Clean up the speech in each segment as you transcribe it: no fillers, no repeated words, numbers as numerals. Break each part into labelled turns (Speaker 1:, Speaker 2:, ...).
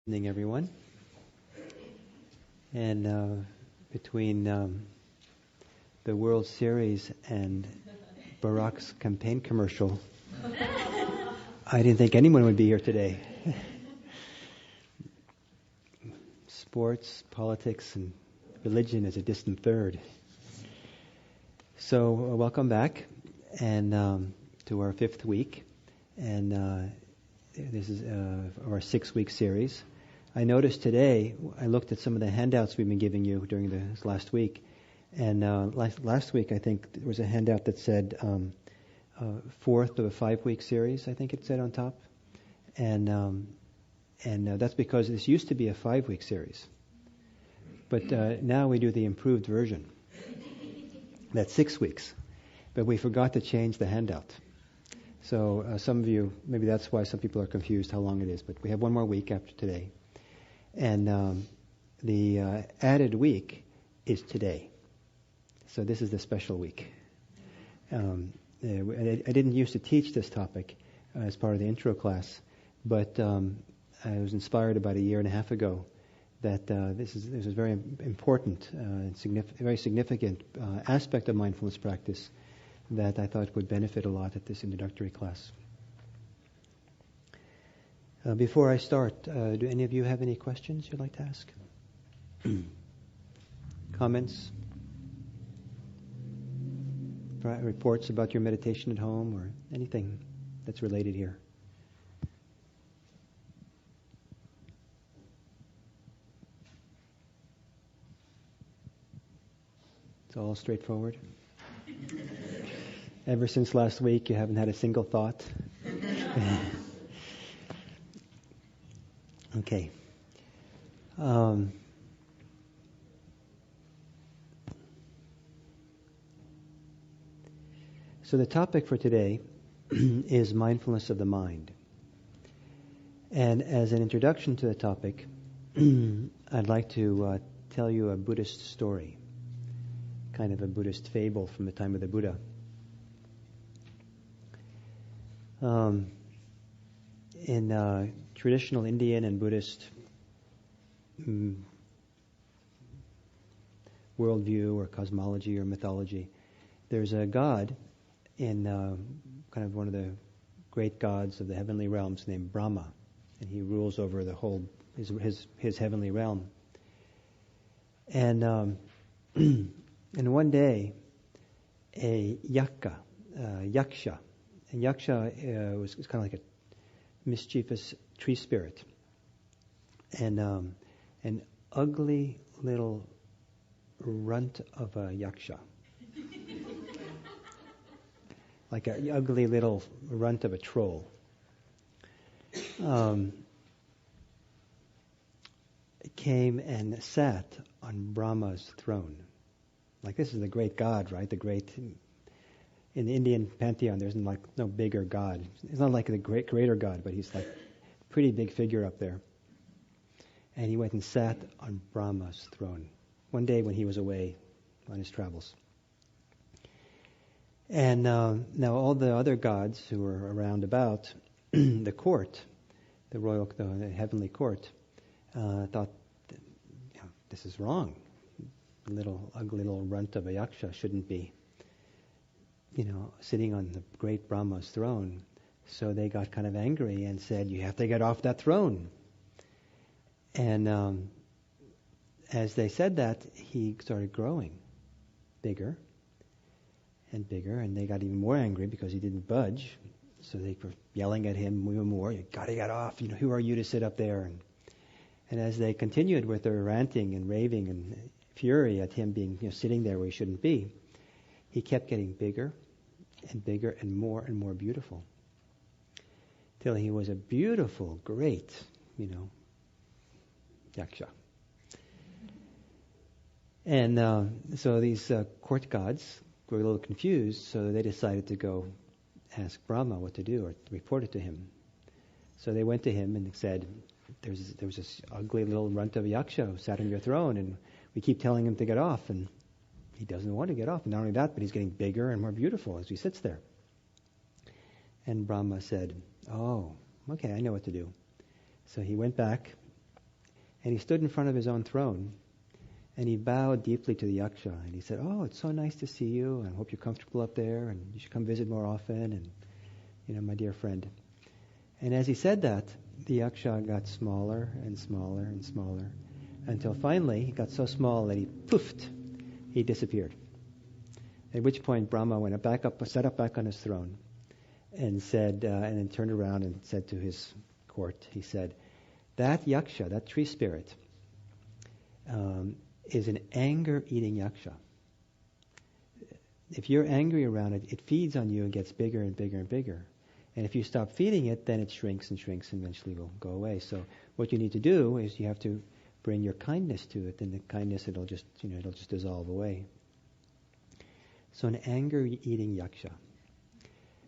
Speaker 1: Evening, everyone. And between the World Series and Barack's campaign commercial, I didn't think anyone would be here today. Sports, politics, and religion is a distant third. So welcome back, and to our 5th week, and this is our 6-week series. I noticed today, I looked at some of the handouts we've been giving you during this last week, and last week I think there was a handout that said 4th of a 5-week series, I think it said on top, and that's because this used to be a 5-week series, but now we do the improved version. That's 6 weeks, but we forgot to change the handout. So some of you, maybe that's why some people are confused how long it is, but we have one more week after today. And the added week is today. So this is the special week. I didn't used to teach this topic as part of the intro class, but I was inspired about a year and a half ago that this is a very important, very significant aspect of mindfulness practice that I thought would benefit a lot at this introductory class. Before I start, do any of you have any questions you'd like to ask? Comments? Reports about your meditation at home or anything that's related here? It's all straightforward. Ever since last week, you haven't had a single thought? Okay. So the topic for today is mindfulness of the mind. And as an introduction to the topic, I'd like to tell you a Buddhist story, kind of a Buddhist fable from the time of the Buddha. In traditional Indian and Buddhist worldview or cosmology or mythology, there's a god in kind of one of the great gods of the heavenly realms named Brahma, and he rules over the whole his heavenly realm. And and one day, a yaksha, and yaksha was kind of like a mischievous tree spirit, and an ugly little runt of a yaksha, like an ugly little runt of a troll, came and sat on Brahma's throne. Like, this is the great god, right? The great, in the Indian pantheon, there's like no bigger god. It's not like the great creator god, but he's like a pretty big figure up there. And he went and sat on Brahma's throne one day when he was away on his travels. And now all the other gods who were around about the court, the heavenly court, thought, this is wrong. Ugly little runt of a yaksha shouldn't be, sitting on the great Brahma's throne. So they got kind of angry and said, you have to get off that throne. And as they said that, he started growing bigger and bigger, and they got even more angry because he didn't budge. So they were yelling at him even more, you got to get off, who are you to sit up there? And as they continued with their ranting and raving and fury at him being sitting there where he shouldn't be, he kept getting bigger and bigger and more beautiful, till he was a beautiful, great, yaksha. And so these court gods were a little confused, so they decided to go ask Brahma what to do or report it to him. So they went to him and said, there was this ugly little runt of a yaksha who sat on your throne, and we keep telling him to get off, and he doesn't want to get off. And not only that, but he's getting bigger and more beautiful as he sits there. And Brahma said, oh, okay, I know what to do. So he went back And he stood in front of his own throne, and he bowed deeply to the yaksha, and he said, "Oh, it's so nice to see you, and I hope you're comfortable up there, and you should come visit more often, and, my dear friend." And as he said that, the yaksha got smaller and smaller and smaller, until finally he got so small that he disappeared. At which point Brahma went sat up back on his throne, and said, and then turned around and said to his court, he said, "That yaksha, that tree spirit, is an anger-eating yaksha. If you're angry around it, it feeds on you and gets bigger and bigger and bigger. And if you stop feeding it, then it shrinks and shrinks and eventually will go away. So what you need to do is you have to bring your kindness to it, and the kindness, it'll just dissolve away." So an anger-eating yaksha.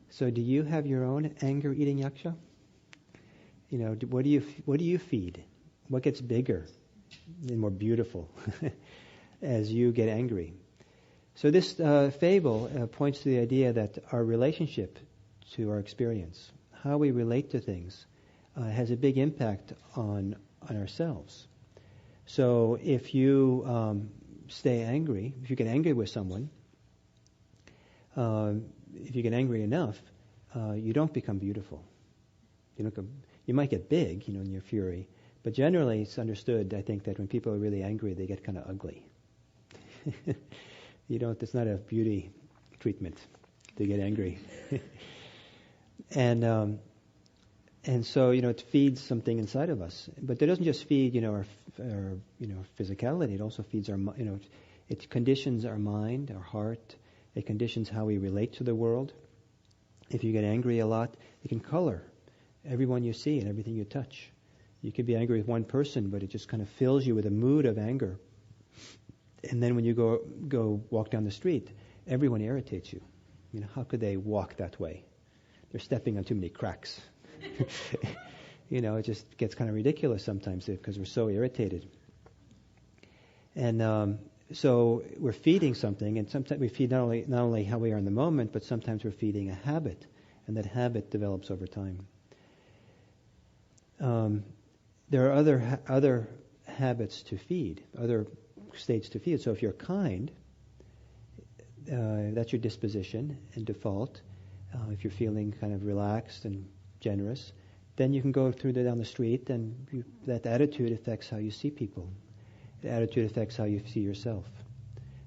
Speaker 1: So do you have your own anger-eating yaksha? What do you feed? What gets bigger and more beautiful as you get angry? So this fable points to the idea that our relationship to our experience, how we relate to things, has a big impact on ourselves. So if you stay angry, if you get angry with someone, if you get angry enough, you don't become beautiful. You might get big, in your fury, but generally it's understood, I think, that when people are really angry, they get kind of ugly. It's not a beauty treatment to get angry. And so, it feeds something inside of us. But it doesn't just feed, our physicality. It also feeds it conditions our mind, our heart. It conditions how we relate to the world. If you get angry a lot, it can color everyone you see and everything you touch. You could be angry with one person, but it just kind of fills you with a mood of anger. And then when you go walk down the street, everyone irritates you. How could they walk that way? They're stepping on too many cracks. It just gets kind of ridiculous sometimes because we're so irritated. And so we're feeding something, and sometimes we feed not only how we are in the moment, but sometimes we're feeding a habit, and that habit develops over time. There are other habits to feed, other states to feed. So if you're kind, that's your disposition and default. If you're feeling kind of relaxed and generous, then you can go down the street, and that attitude affects how you see people. The attitude affects how you see yourself.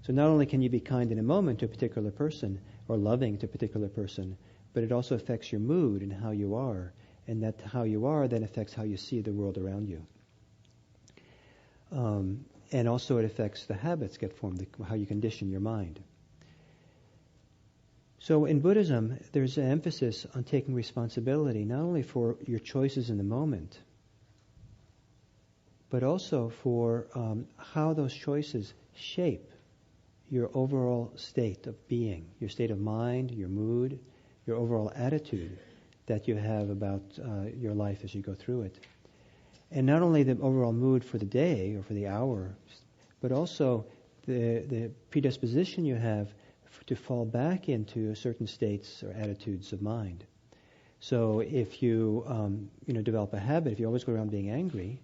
Speaker 1: So not only can you be kind in a moment to a particular person, or loving to a particular person, but it also affects your mood and how you are. And that how you are then affects how you see the world around you. And also it affects the habits get formed, how you condition your mind. So in Buddhism, there's an emphasis on taking responsibility not only for your choices in the moment, but also for how those choices shape your overall state of being, your state of mind, your mood, your overall attitude that you have about your life as you go through it. And not only the overall mood for the day or for the hour, but also the predisposition you have to fall back into certain states or attitudes of mind. So if you develop a habit, if you always go around being angry,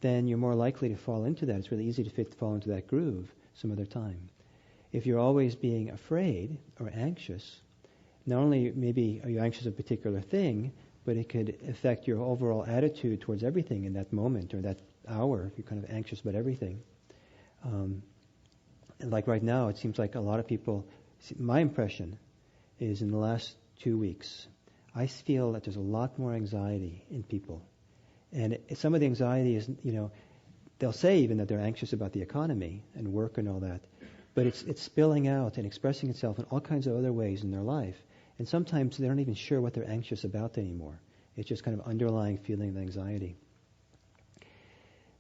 Speaker 1: then you're more likely to fall into that. It's really easy to fall into that groove some other time. If you're always being afraid or anxious, not only maybe are you anxious of a particular thing, but it could affect your overall attitude towards everything in that moment or that hour. If you're kind of anxious about everything. And like right now, it seems like a lot of people, my impression is in the last 2 weeks, I feel that there's a lot more anxiety in people. And some of the anxiety is, they'll say even that they're anxious about the economy and work and all that, but it's spilling out and expressing itself in all kinds of other ways in their life. And sometimes they're not even sure what they're anxious about anymore. It's just kind of underlying feeling of anxiety.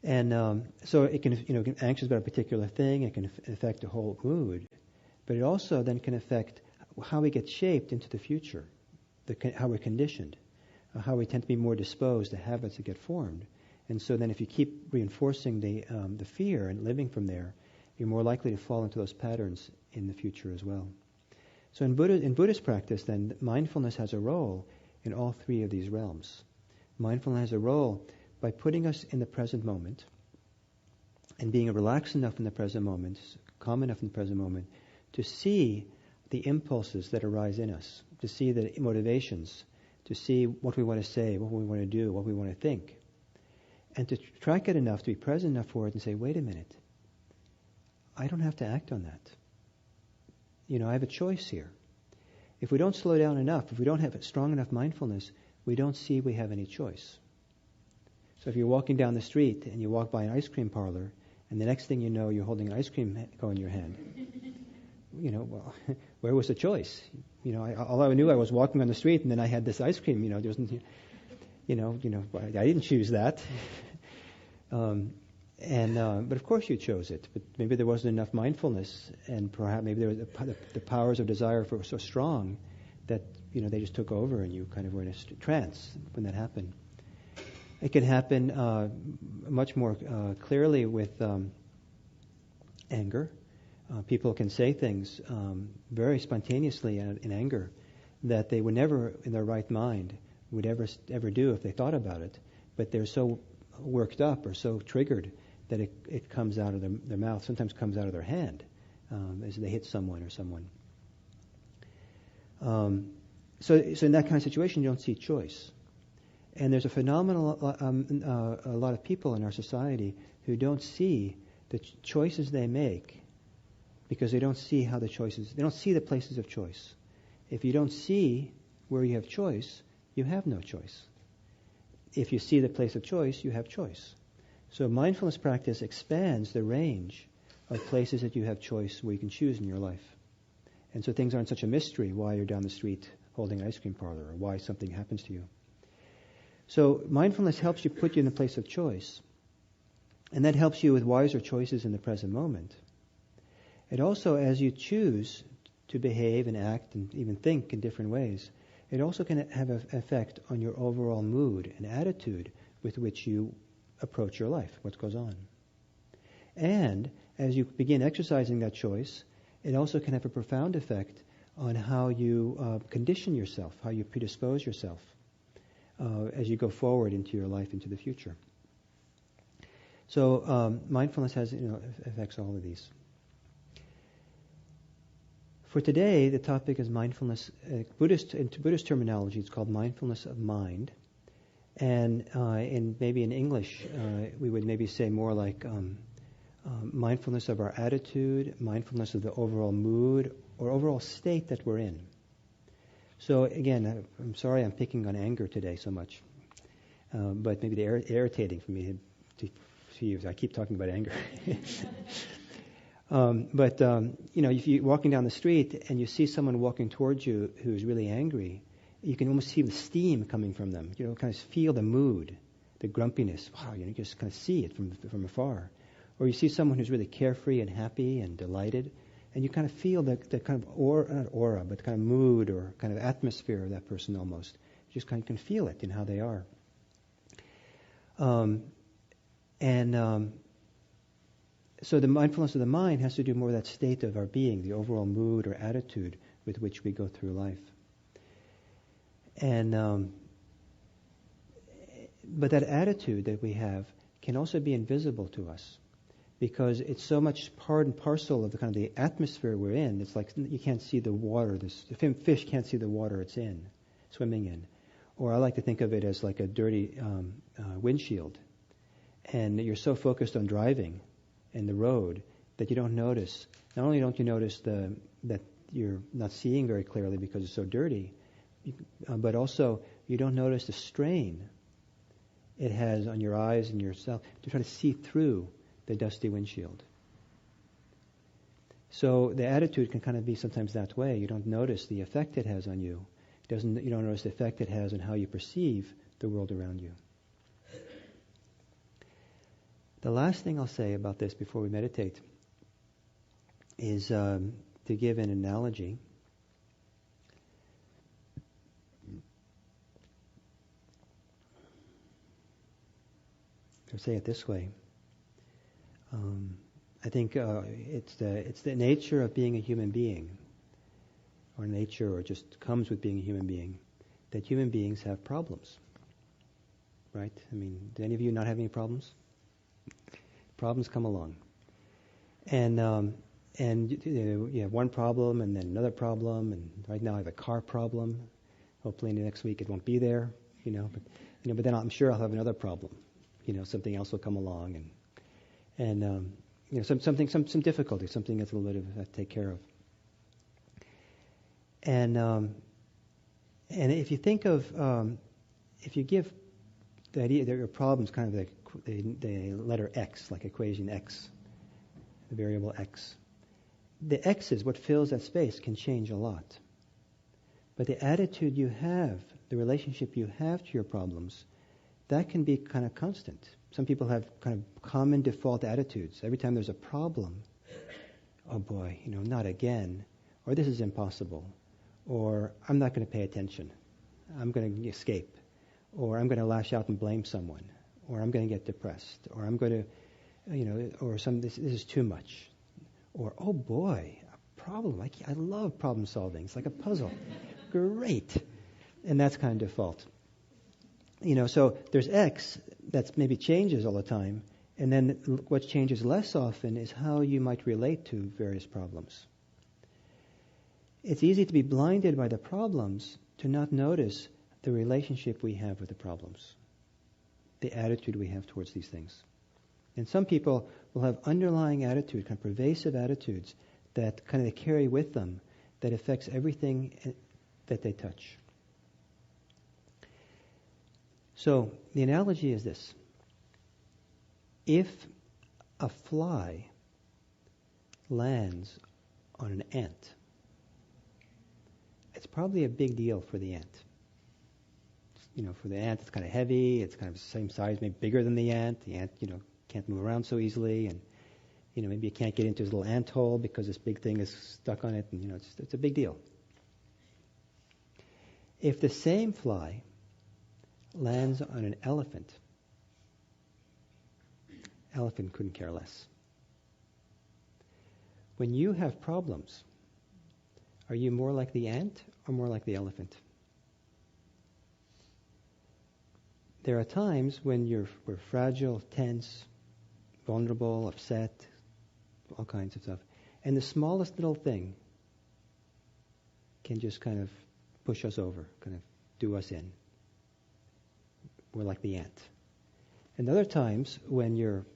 Speaker 1: And so it can, get anxious about a particular thing. It can affect the whole mood, but it also then can affect how we get shaped into the future, how we're conditioned, how we tend to be more disposed to habits that get formed. And so then if you keep reinforcing the fear and living from there, you're more likely to fall into those patterns in the future as well. So in Buddhist practice, then, mindfulness has a role in all three of these realms. Mindfulness has a role by putting us in the present moment and being relaxed enough in the present moment, calm enough in the present moment, to see the impulses that arise in us, to see the motivations, to see what we want to say, what we want to do, what we want to think, and to track it enough, to be present enough for it and say, wait a minute, I don't have to act on that. I have a choice here. If we don't slow down enough, if we don't have strong enough mindfulness, we don't see we have any choice. So if you're walking down the street and you walk by an ice cream parlor, and the next thing you know, you're holding an ice cream cone in your hand, well, where was the choice? All I knew, I was walking on the street, and then I had this ice cream. There wasn't, I didn't choose that. But of course you chose it. But maybe there wasn't enough mindfulness, and perhaps maybe there was the powers of desire were so strong that they just took over, and you kind of were in a trance when that happened. It can happen much more clearly with anger. People can say things very spontaneously in anger that they would never, in their right mind, would ever do if they thought about it. But they're so worked up or so triggered that it comes out of their mouth, sometimes comes out of their hand as they hit someone or someone. So in that kind of situation, you don't see choice. And there's a phenomenal, a lot of people in our society who don't see the choices they make because they don't see they don't see the places of choice. If you don't see where you have choice, you have no choice. If you see the place of choice, you have choice. So mindfulness practice expands the range of places that you have choice where you can choose in your life. And so things aren't such a mystery why you're down the street holding an ice cream parlor or why something happens to you. So mindfulness helps you put you in a place of choice. And that helps you with wiser choices in the present moment. It also, as you choose to behave and act and even think in different ways, it also can have an effect on your overall mood and attitude with which you approach your life, what goes on. And as you begin exercising that choice, it also can have a profound effect on how you condition yourself, how you predispose yourself as you go forward into your life, into the future. So mindfulness has affects all of these. For today, the topic is mindfulness. In Buddhist terminology, it's called mindfulness of mind. And maybe in English, we would maybe say more like mindfulness of our attitude, mindfulness of the overall mood, or overall state that we're in. So again, I'm sorry I'm picking on anger today so much. But maybe it's irritating for me to use. I keep talking about anger. If you're walking down the street and you see someone walking towards you who's really angry, you can almost see the steam coming from them. Kind of feel the mood, the grumpiness. Wow, you just kind of see it from afar. Or you see someone who's really carefree and happy and delighted, and you kind of feel the kind of not aura, but the kind of mood or kind of atmosphere of that person almost. You just kind of can feel it in how they are. So the mindfulness of the mind has to do more with that state of our being, the overall mood or attitude with which we go through life. But that attitude that we have can also be invisible to us because it's so much part and parcel of the kind of the atmosphere we're in. It's like you can't see the water. The fish can't see the water it's swimming in. Or I like to think of it as like a dirty windshield. And you're so focused on driving in the road that you don't notice. Not only don't you notice that you're not seeing very clearly because it's so dirty, but also you don't notice the strain it has on your eyes and yourself to try to see through the dusty windshield. So the attitude can kind of be sometimes that way. You don't notice the effect it has on you. You don't notice the effect it has on how you perceive the world around you. The last thing I'll say about this before we meditate is to give an analogy. I'll say it this way. I think it's the nature of being a human being, or nature, or just comes with being a human being, that human beings have problems. right? I mean, do any of you not have any problems? Problems come along. And you have one problem and then another problem, and right now I have a car problem. Hopefully next week it won't be there, but then I'm sure I'll have another problem. Something else will come along, and some difficulty, something that's a little bit of to take care of. And if you think of if you give the idea that your problem's kind of the letter X, like equation X, the variable X. The X's, what fills that space, can change a lot. But the attitude you have, the relationship you have to your problems, that can be kind of constant. Some people have kind of common default attitudes. Every time there's a problem, oh boy, not again, or this is impossible, or I'm not going to pay attention, I'm going to escape, or I'm going to lash out and blame someone, or I'm going to get depressed, or I'm going to, or this is too much, or oh boy, a problem. I love problem solving. It's like a puzzle. Great, and that's kind of default. So there's X that maybe changes all the time, and then what changes less often is how you might relate to various problems. It's easy to be blinded by the problems to not notice the relationship we have with the problems, the attitude we have towards these things. And some people will have underlying attitude, kind of pervasive attitudes that kind of they carry with them that affects everything that they touch. So the analogy is this. If a fly lands on an ant, it's probably a big deal for the ant. For the ant, it's kind of heavy. It's kind of the same size, maybe bigger than the ant. The ant, can't move around so easily, and maybe it can't get into his little ant hole because this big thing is stuck on it, and it's a big deal. If the same fly lands on an elephant couldn't care less. When you have problems, are you more like the ant or more like the elephant? There are times when we're fragile, tense, vulnerable, upset, all kinds of stuff. And the smallest little thing can just kind of push us over, kind of do us in. We're like the ant. And other times when you're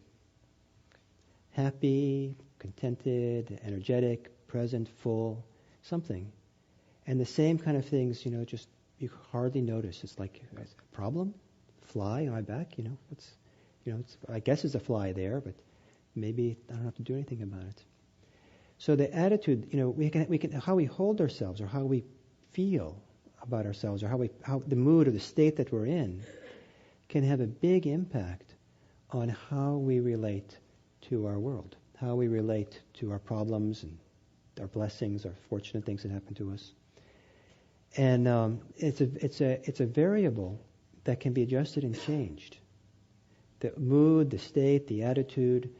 Speaker 1: happy, contented, energetic, present, full, something, and the same kind of things, just you hardly notice. It's like a problem, fly on my back, I guess it's a fly there, but maybe I don't have to do anything about it. So the attitude, we can how we hold ourselves, or how we feel about ourselves, or how the mood or the state that we're in, can have a big impact on how we relate to our world, how we relate to our problems and our blessings, our fortunate things that happen to us. And it's a variable that can be adjusted and changed. The mood, the state, the attitude,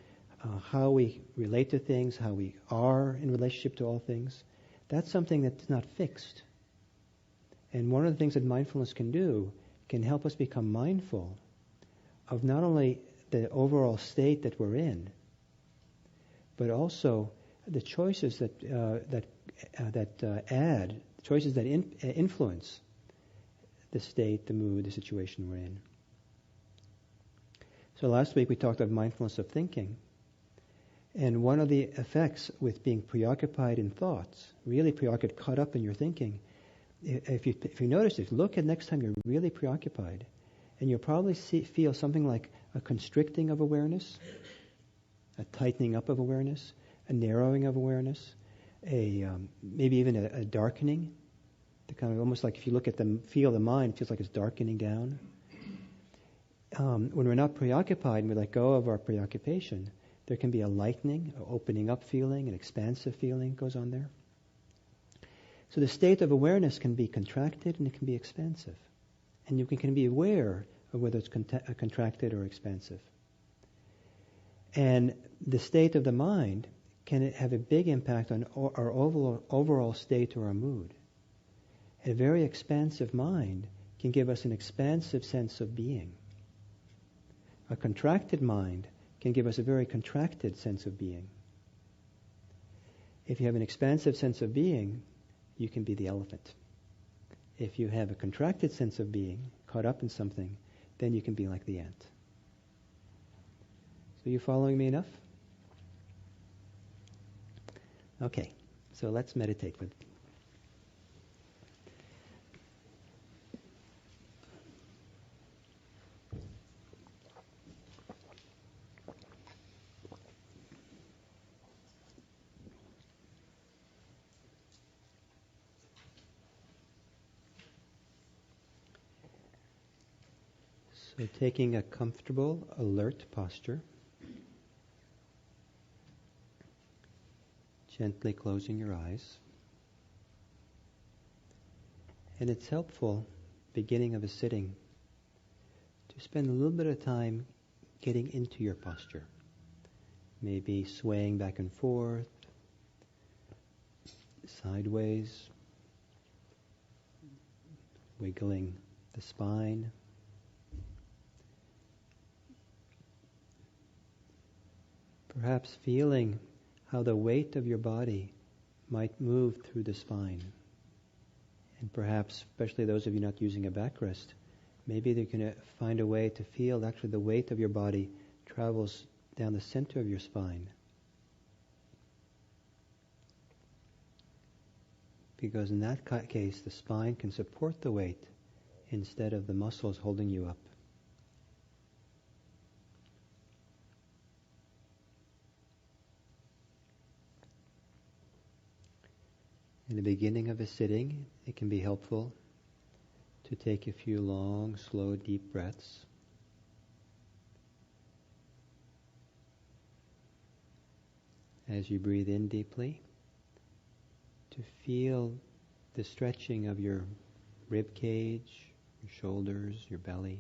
Speaker 1: how we relate to things, how we are in relationship to all things, that's something that's not fixed. And one of the things that mindfulness can do can help us become mindful of not only the overall state that we're in, but also the choices that influence the state, the mood, the situation we're in. So last week we talked about mindfulness of thinking. And one of the effects with being preoccupied in thoughts, really preoccupied, caught up in your thinking, if you notice, if you look at next time you're really preoccupied, and you'll probably feel something like a constricting of awareness, a tightening up of awareness, a narrowing of awareness, maybe even a darkening. The kind of almost like if you look at feel the mind, it feels like it's darkening down. When we're not preoccupied and we let go of our preoccupation, there can be a lightening, an opening up feeling, an expansive feeling goes on there. So the state of awareness can be contracted and it can be expansive. And you can be aware of whether it's contracted or expansive. And the state of the mind can have a big impact on our overall state or our mood. A very expansive mind can give us an expansive sense of being. A contracted mind can give us a very contracted sense of being. If you have an expansive sense of being, you can be the elephant. If you have a contracted sense of being, caught up in something, then you can be like the ant. So you following me enough? Okay, so let's meditate with it. So taking a comfortable, alert posture, gently closing your eyes. And it's helpful, beginning of a sitting, to spend a little bit of time getting into your posture. Maybe swaying back and forth, sideways, wiggling the spine. Perhaps feeling how the weight of your body might move through the spine. And perhaps, especially those of you not using a backrest, maybe they're going to find a way to feel actually the weight of your body travels down the center of your spine. Because in that case, the spine can support the weight instead of the muscles holding you up. In the beginning of a sitting, it can be helpful to take a few long, slow, deep breaths. As you breathe in deeply, to feel the stretching of your rib cage, your shoulders, your belly,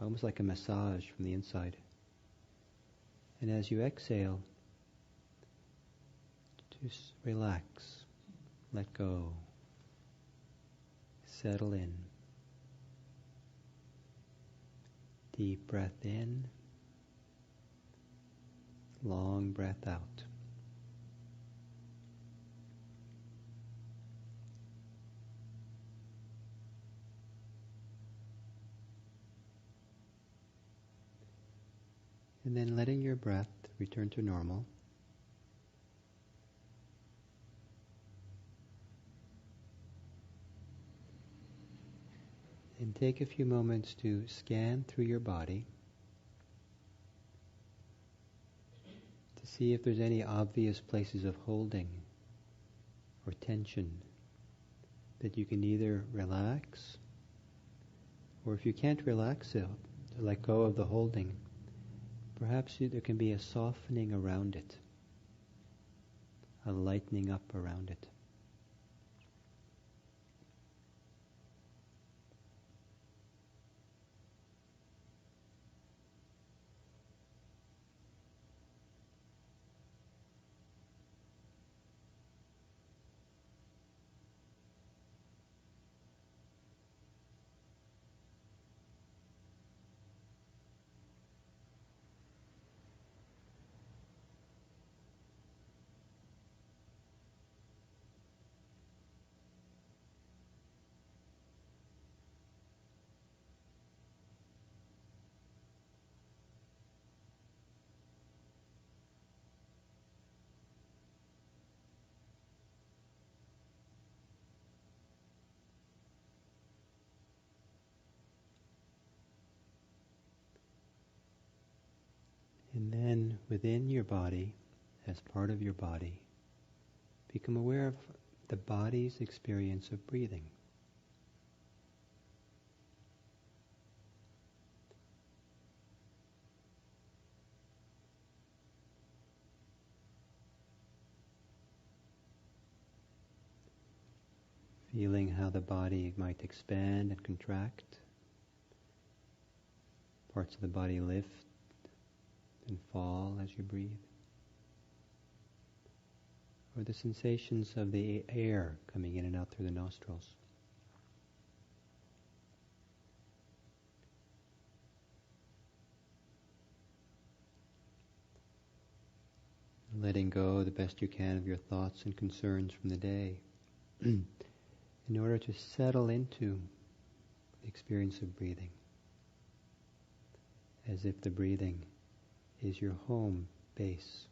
Speaker 1: almost like a massage from the inside. And as you exhale, just relax, let go, settle in. Deep breath in, long breath out. And then letting your breath return to normal. And take a few moments to scan through your body to see if there's any obvious places of holding or tension that you can either relax, or if you can't relax it, to let go of the holding, perhaps there can be a softening around it, a lightening up around it. And then within your body, as part of your body, become aware of the body's experience of breathing. Feeling how the body might expand and contract. Parts of the body lift and fall as you breathe. Or the sensations of the air coming in and out through the nostrils. letting go the best you can of your thoughts and concerns from the day in order to settle into the experience of breathing, as if the breathing is your home base.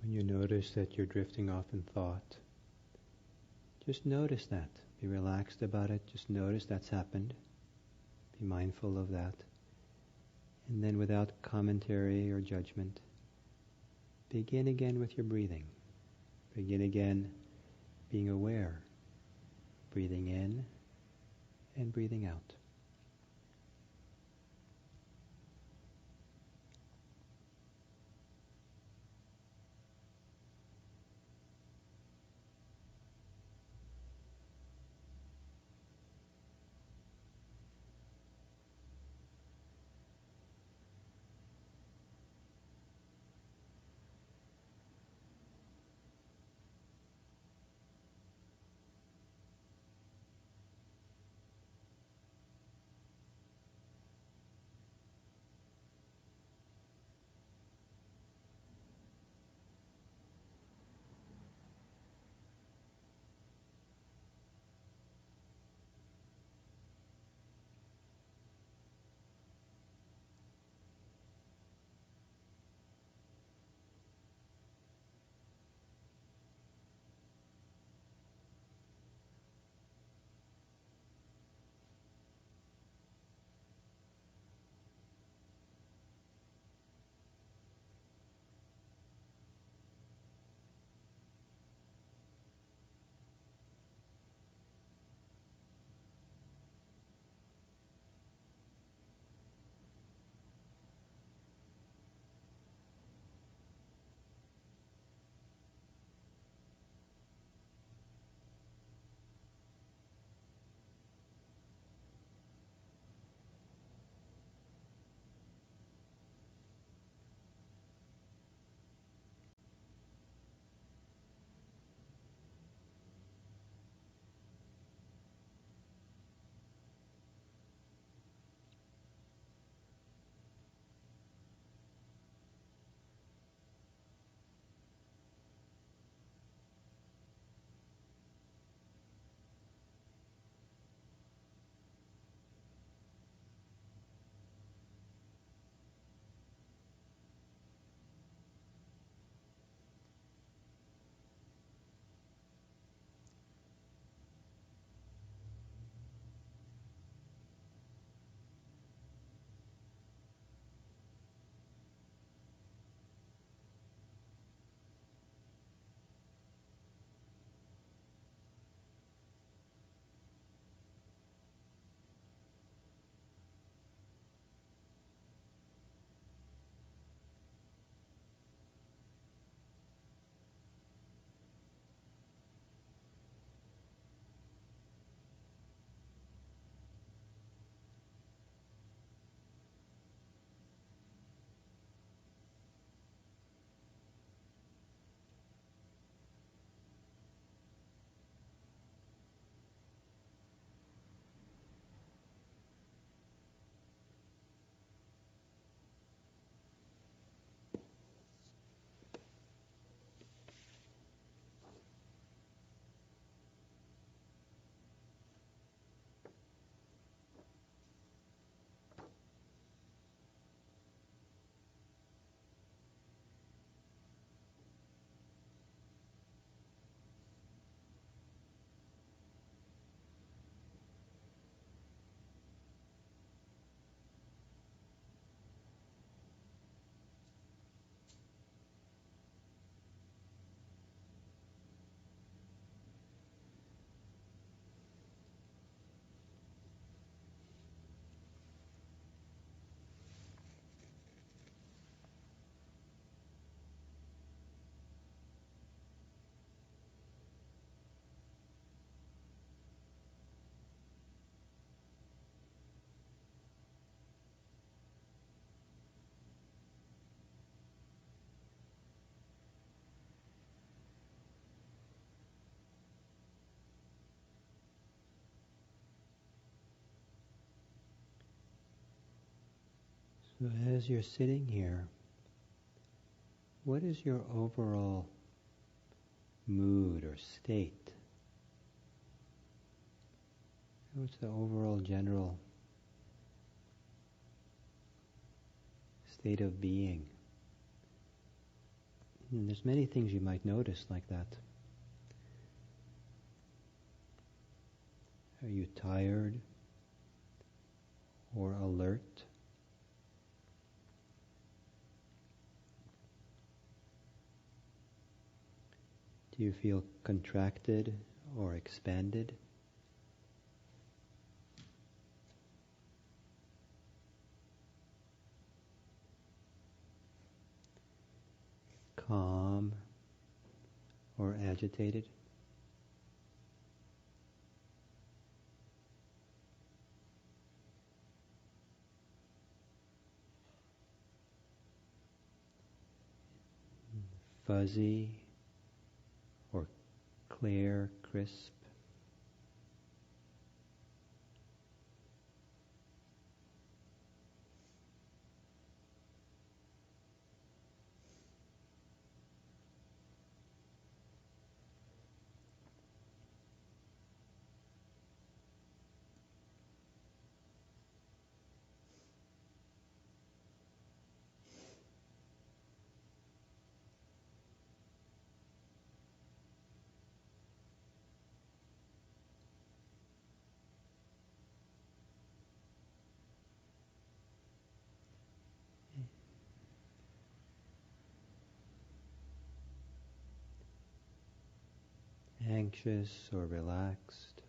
Speaker 1: When you notice that you're drifting off in thought, just notice that. Be relaxed about it. Just notice that's happened. Be mindful of that. And then without commentary or judgment, begin again with your breathing. Begin again being aware. Breathing in and breathing out. So as you're sitting here, what is your overall mood or state? What's the overall general state of being? And there's many things you might notice like that. Are you tired or alert? Do you feel contracted or expanded? Calm or agitated? Fuzzy or clear, crisp? Anxious or relaxed?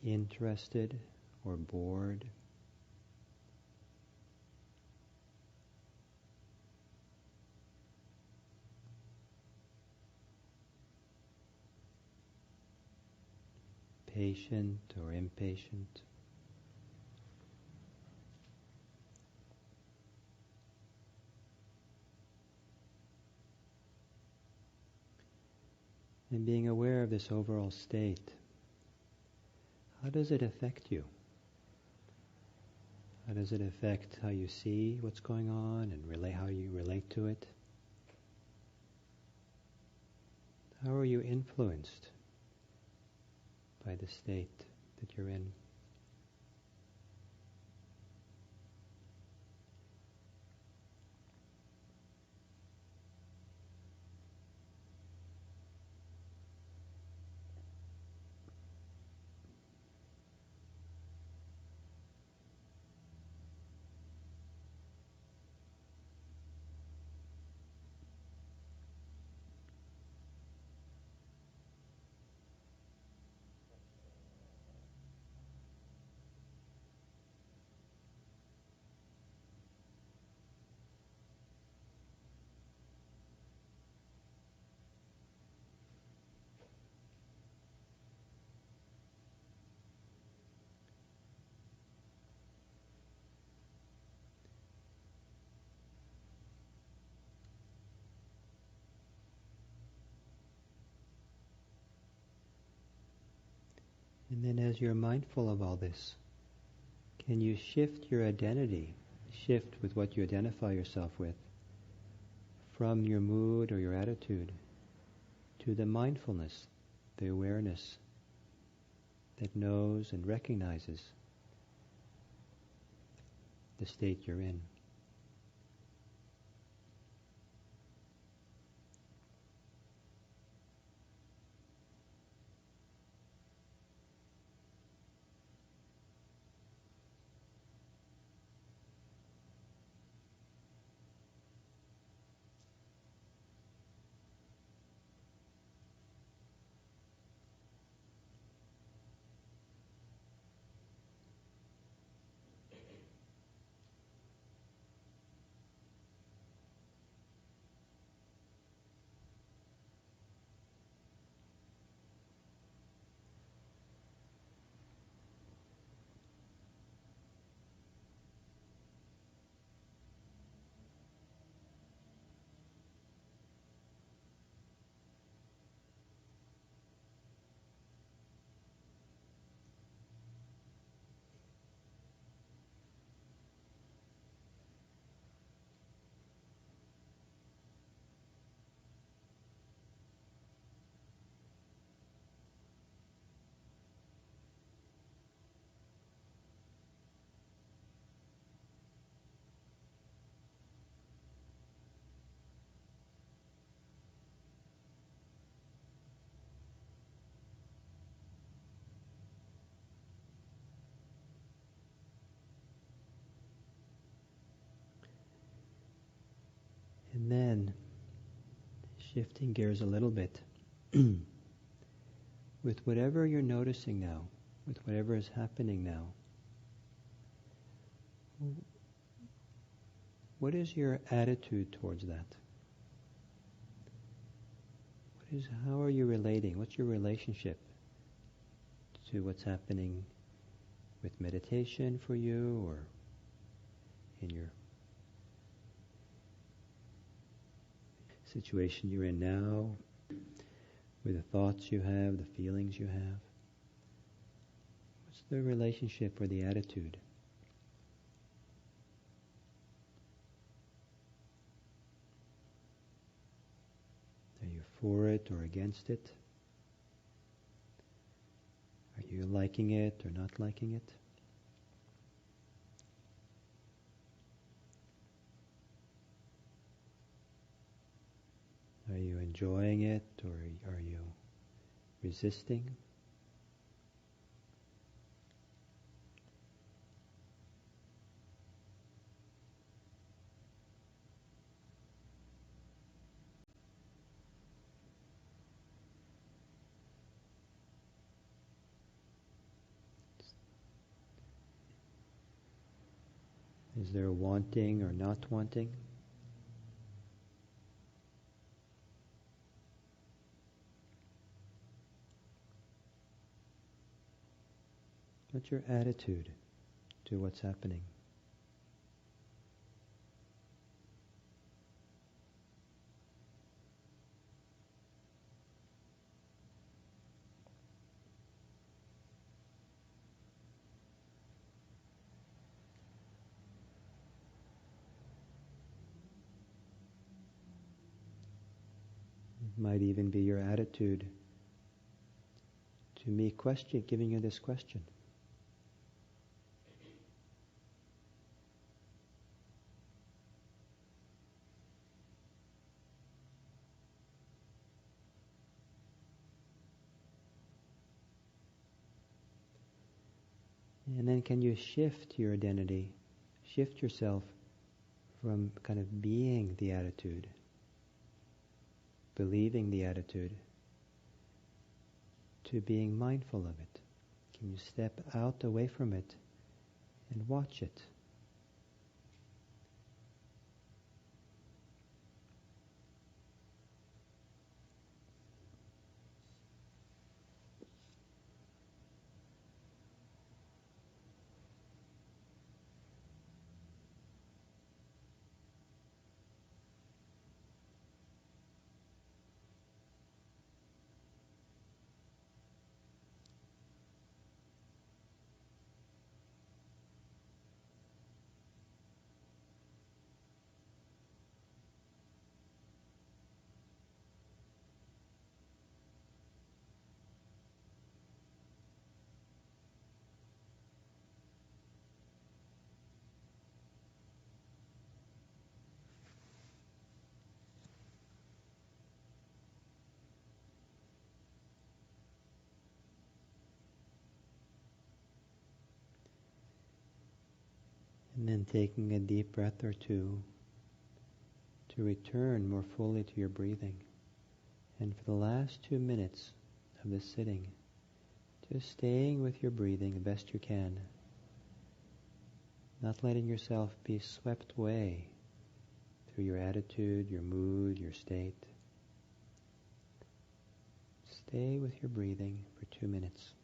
Speaker 1: Interested or bored? Patient or impatient? And being aware of this overall state, how does it affect you? How does it affect how you see what's going on and how you relate to it? How are you influenced by the state that you're in? And then as you're mindful of all this, can you shift your identity, shift with what you identify yourself with, from your mood or your attitude to the mindfulness, the awareness that knows and recognizes the state you're in? And then, shifting gears a little bit, with whatever you're noticing now, with whatever is happening now, what is your attitude towards that? How are you relating? What's your relationship to what's happening with meditation for you, or in your situation you're in now, with the thoughts you have, the feelings you have? What's the relationship or the attitude? Are you for it or against it? Are you liking it or not liking it? Are you enjoying it or are you resisting? Is there wanting or not wanting? What's your attitude to what's happening? It might even be your attitude to me giving you this question. And then can you shift your identity, shift yourself from kind of being the attitude, believing the attitude, to being mindful of it? Can you step out away from it and watch it? And then taking a deep breath or two to return more fully to your breathing. And for the last 2 minutes of this sitting, just staying with your breathing the best you can, not letting yourself be swept away through your attitude, your mood, your state. Stay with your breathing for 2 minutes.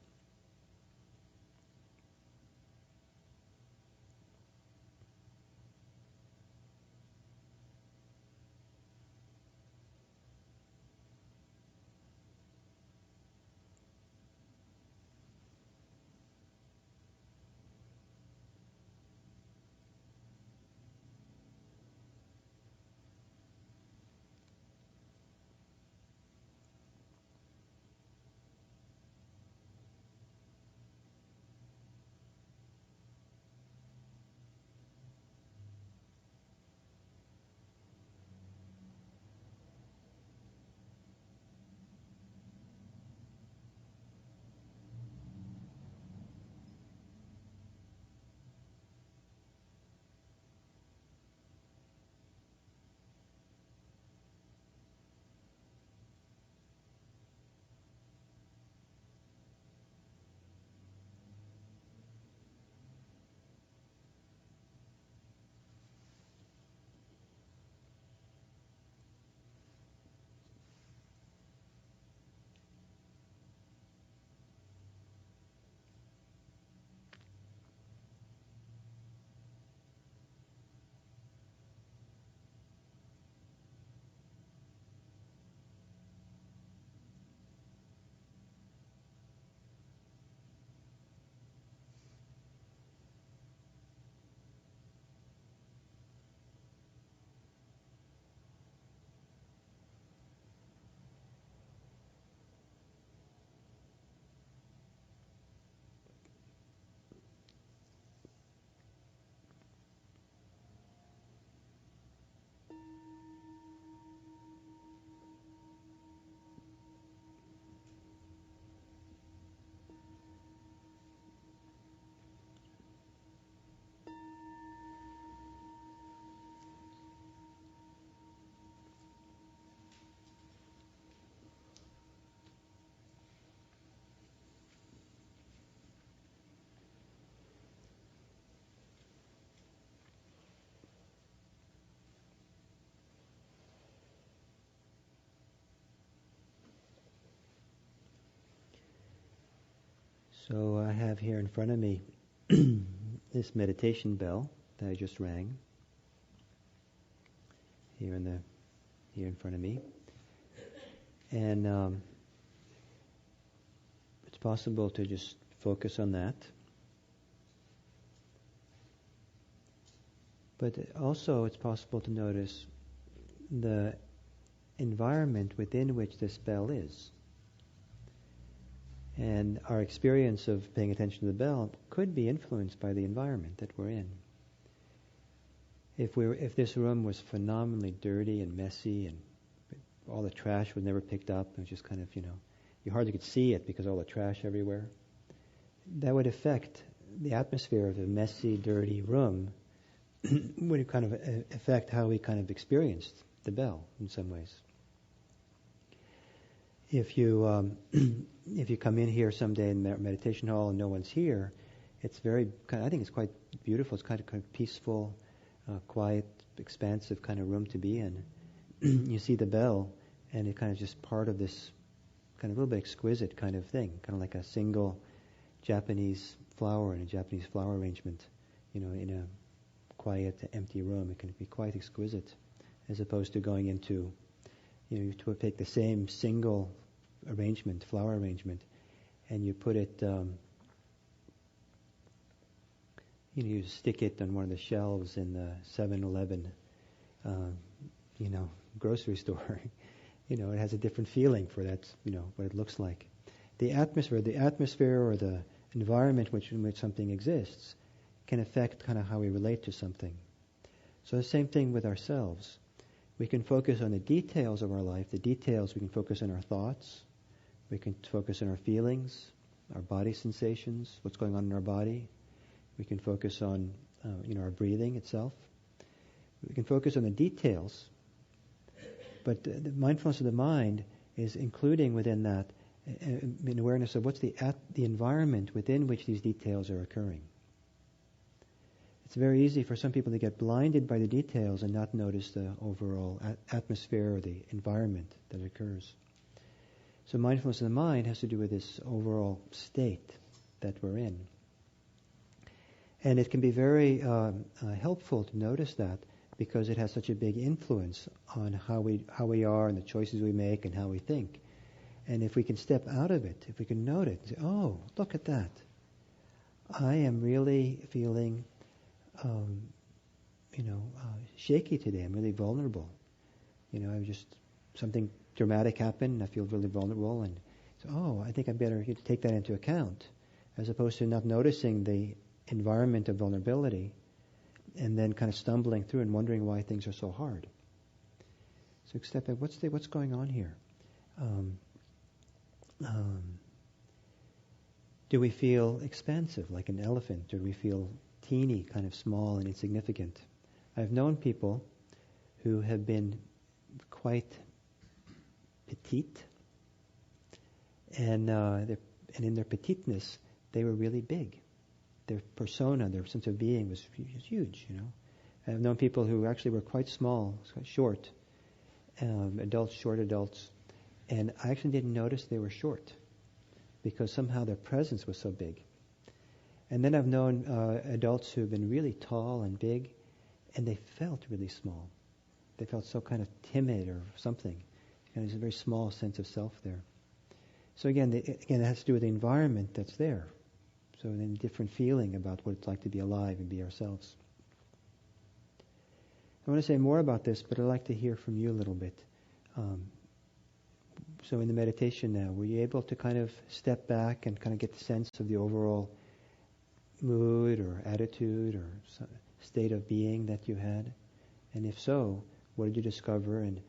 Speaker 1: So I have here in front of me this meditation bell that I just rang here in front of me, and it's possible to just focus on that. But also it's possible to notice the environment within which this bell is. And our experience of paying attention to the bell could be influenced by the environment that we're in. If this room was phenomenally dirty and messy and all the trash was never picked up, it was just kind of, you hardly could see it because all the trash everywhere, that would affect the atmosphere of a messy, dirty room, would kind of affect how we kind of experienced the bell in some ways. If you come in here someday in meditation hall and no one's here, it's I think it's quite beautiful. It's kind of peaceful, quiet, expansive kind of room to be in. You see the bell, and it kind of just part of this kind of a little bit exquisite kind of thing, kind of like a single Japanese flower in a Japanese flower arrangement, in a quiet, empty room. It can be quite exquisite, as opposed to going into, to take the same single arrangement, flower arrangement, and you put it, you stick it on one of the shelves in the 7-Eleven, grocery store. It has a different feeling for that, what it looks like. The atmosphere or the environment in which something exists can affect kind of how we relate to something. So the same thing with ourselves. We can focus on the details of our life. We can focus on our thoughts. We can focus on our feelings, our body sensations, what's going on in our body. We can focus on, our breathing itself. We can focus on the details. But the mindfulness of the mind is including within that an awareness of what's the environment within which these details are occurring. It's very easy for some people to get blinded by the details and not notice the overall atmosphere or the environment that occurs. So mindfulness of the mind has to do with this overall state that we're in. And it can be very helpful to notice that, because it has such a big influence on how we are and the choices we make and how we think. And if we can step out of it, if we can note it and say, oh, look at that. I am really feeling shaky today. I'm really vulnerable. Something dramatic happened, I feel really vulnerable, and so, I think I better take that into account, as opposed to not noticing the environment of vulnerability and then kind of stumbling through and wondering why things are so hard. So step back, what's going on here? Do we feel expansive like an elephant? Do we feel teeny, kind of small and insignificant? I've known people who have been quite petite, and in their petiteness, they were really big. Their persona, their sense of being was huge. I've known people who actually were quite small, quite short, short adults, and I actually didn't notice they were short, because somehow their presence was so big. And then I've known adults who've been really tall and big, and they felt really small. They felt so kind of timid or something. And there's a very small sense of self there. So again, it has to do with the environment that's there. So then a different feeling about what it's like to be alive and be ourselves. I want to say more about this, but I'd like to hear from you a little bit. So in the meditation now, were you able to kind of step back and kind of get the sense of the overall mood or attitude or state of being that you had? And if so, what did you discover, and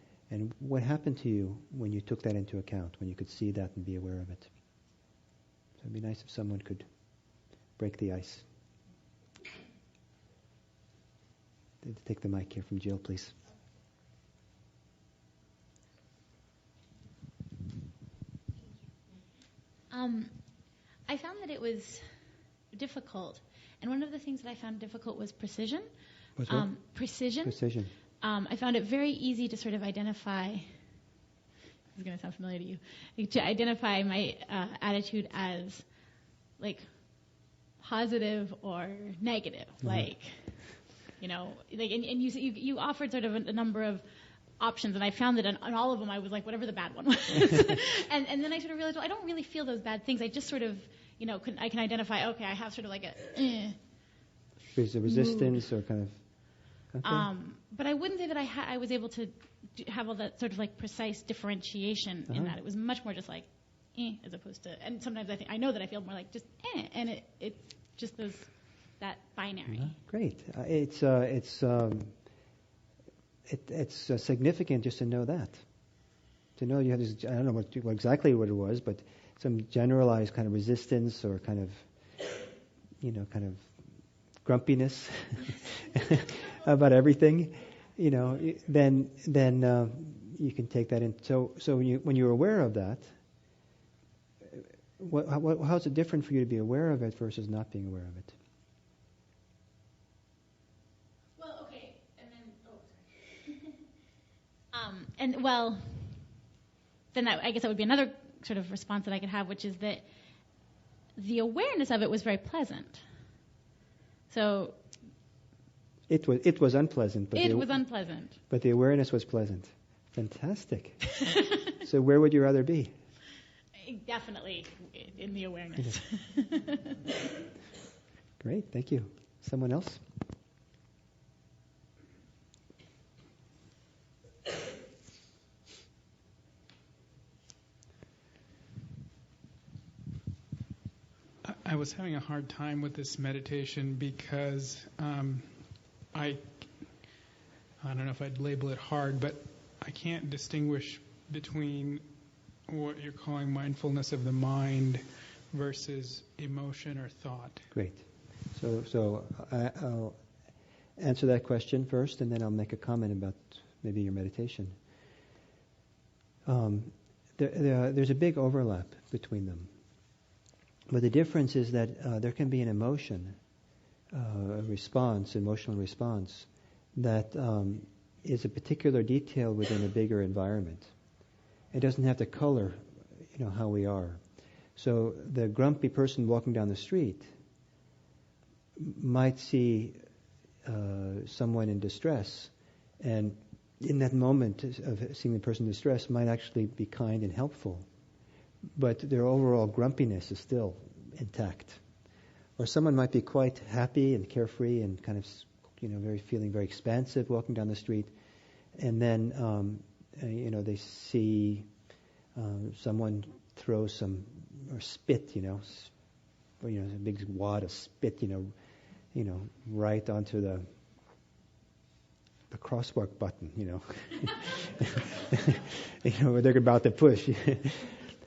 Speaker 1: what happened to you when you took that into account, when you could see that and be aware of it? So it'd be nice if someone could break the ice. Take the mic here from Jill, please.
Speaker 2: I found that it was difficult, and one of the things that I found difficult was precision.
Speaker 1: What's what?
Speaker 2: Precision.
Speaker 1: Precision.
Speaker 2: I found it very easy to sort of identify, this is going to sound familiar to you, to identify my attitude as like positive or negative, like, you know, like, and you offered sort of a number of options, and I found that on all of them I was like, whatever the bad one was. and then I sort of realized, well, I don't really feel those bad things. I just sort of, you know, I can identify, okay, I have sort of like a
Speaker 1: There's a resistance mood. Or kind of... Okay.
Speaker 2: But I wouldn't say that I was able to have all that sort of like precise differentiation in that. It was much more just like, as opposed to, and sometimes I know that I feel more like just, and it's just that binary.
Speaker 1: Great. It's significant just to know that. To know you have this, I don't know exactly what it was, but some generalized kind of resistance or kind of, you know, kind of grumpiness about everything, you know, then you can take that in. So when you're aware of that, how's it different for you to be aware of it versus not being aware of it?
Speaker 2: Well, okay, and then then I guess that would be another sort of response that I could have, which is that the awareness of it was very pleasant. So
Speaker 1: it was unpleasant. But
Speaker 2: it was unpleasant.
Speaker 1: But the awareness was pleasant. Fantastic. So where would you rather be?
Speaker 2: Definitely in the awareness.
Speaker 1: Great, thank you. Someone else?
Speaker 3: I was having a hard time with this meditation because I don't know if I'd label it hard, but I can't distinguish between what you're calling mindfulness of the mind versus emotion or thought.
Speaker 1: Great. So I'll answer that question first, and then I'll make a comment about maybe your meditation. There's a big overlap between them. But the difference is that there can be an emotion, emotional response, that is a particular detail within a bigger environment. It doesn't have to color, you know, how we are. So the grumpy person walking down the street might see someone in distress, and in that moment of seeing the person in distress might actually be kind and helpful. But their overall grumpiness is still intact. Or someone might be quite happy and carefree and kind of, you know, feeling very expansive walking down the street, and then, you know, they see someone throw or spit, or, a big wad of spit, right onto the crosswalk button, where they're about to push.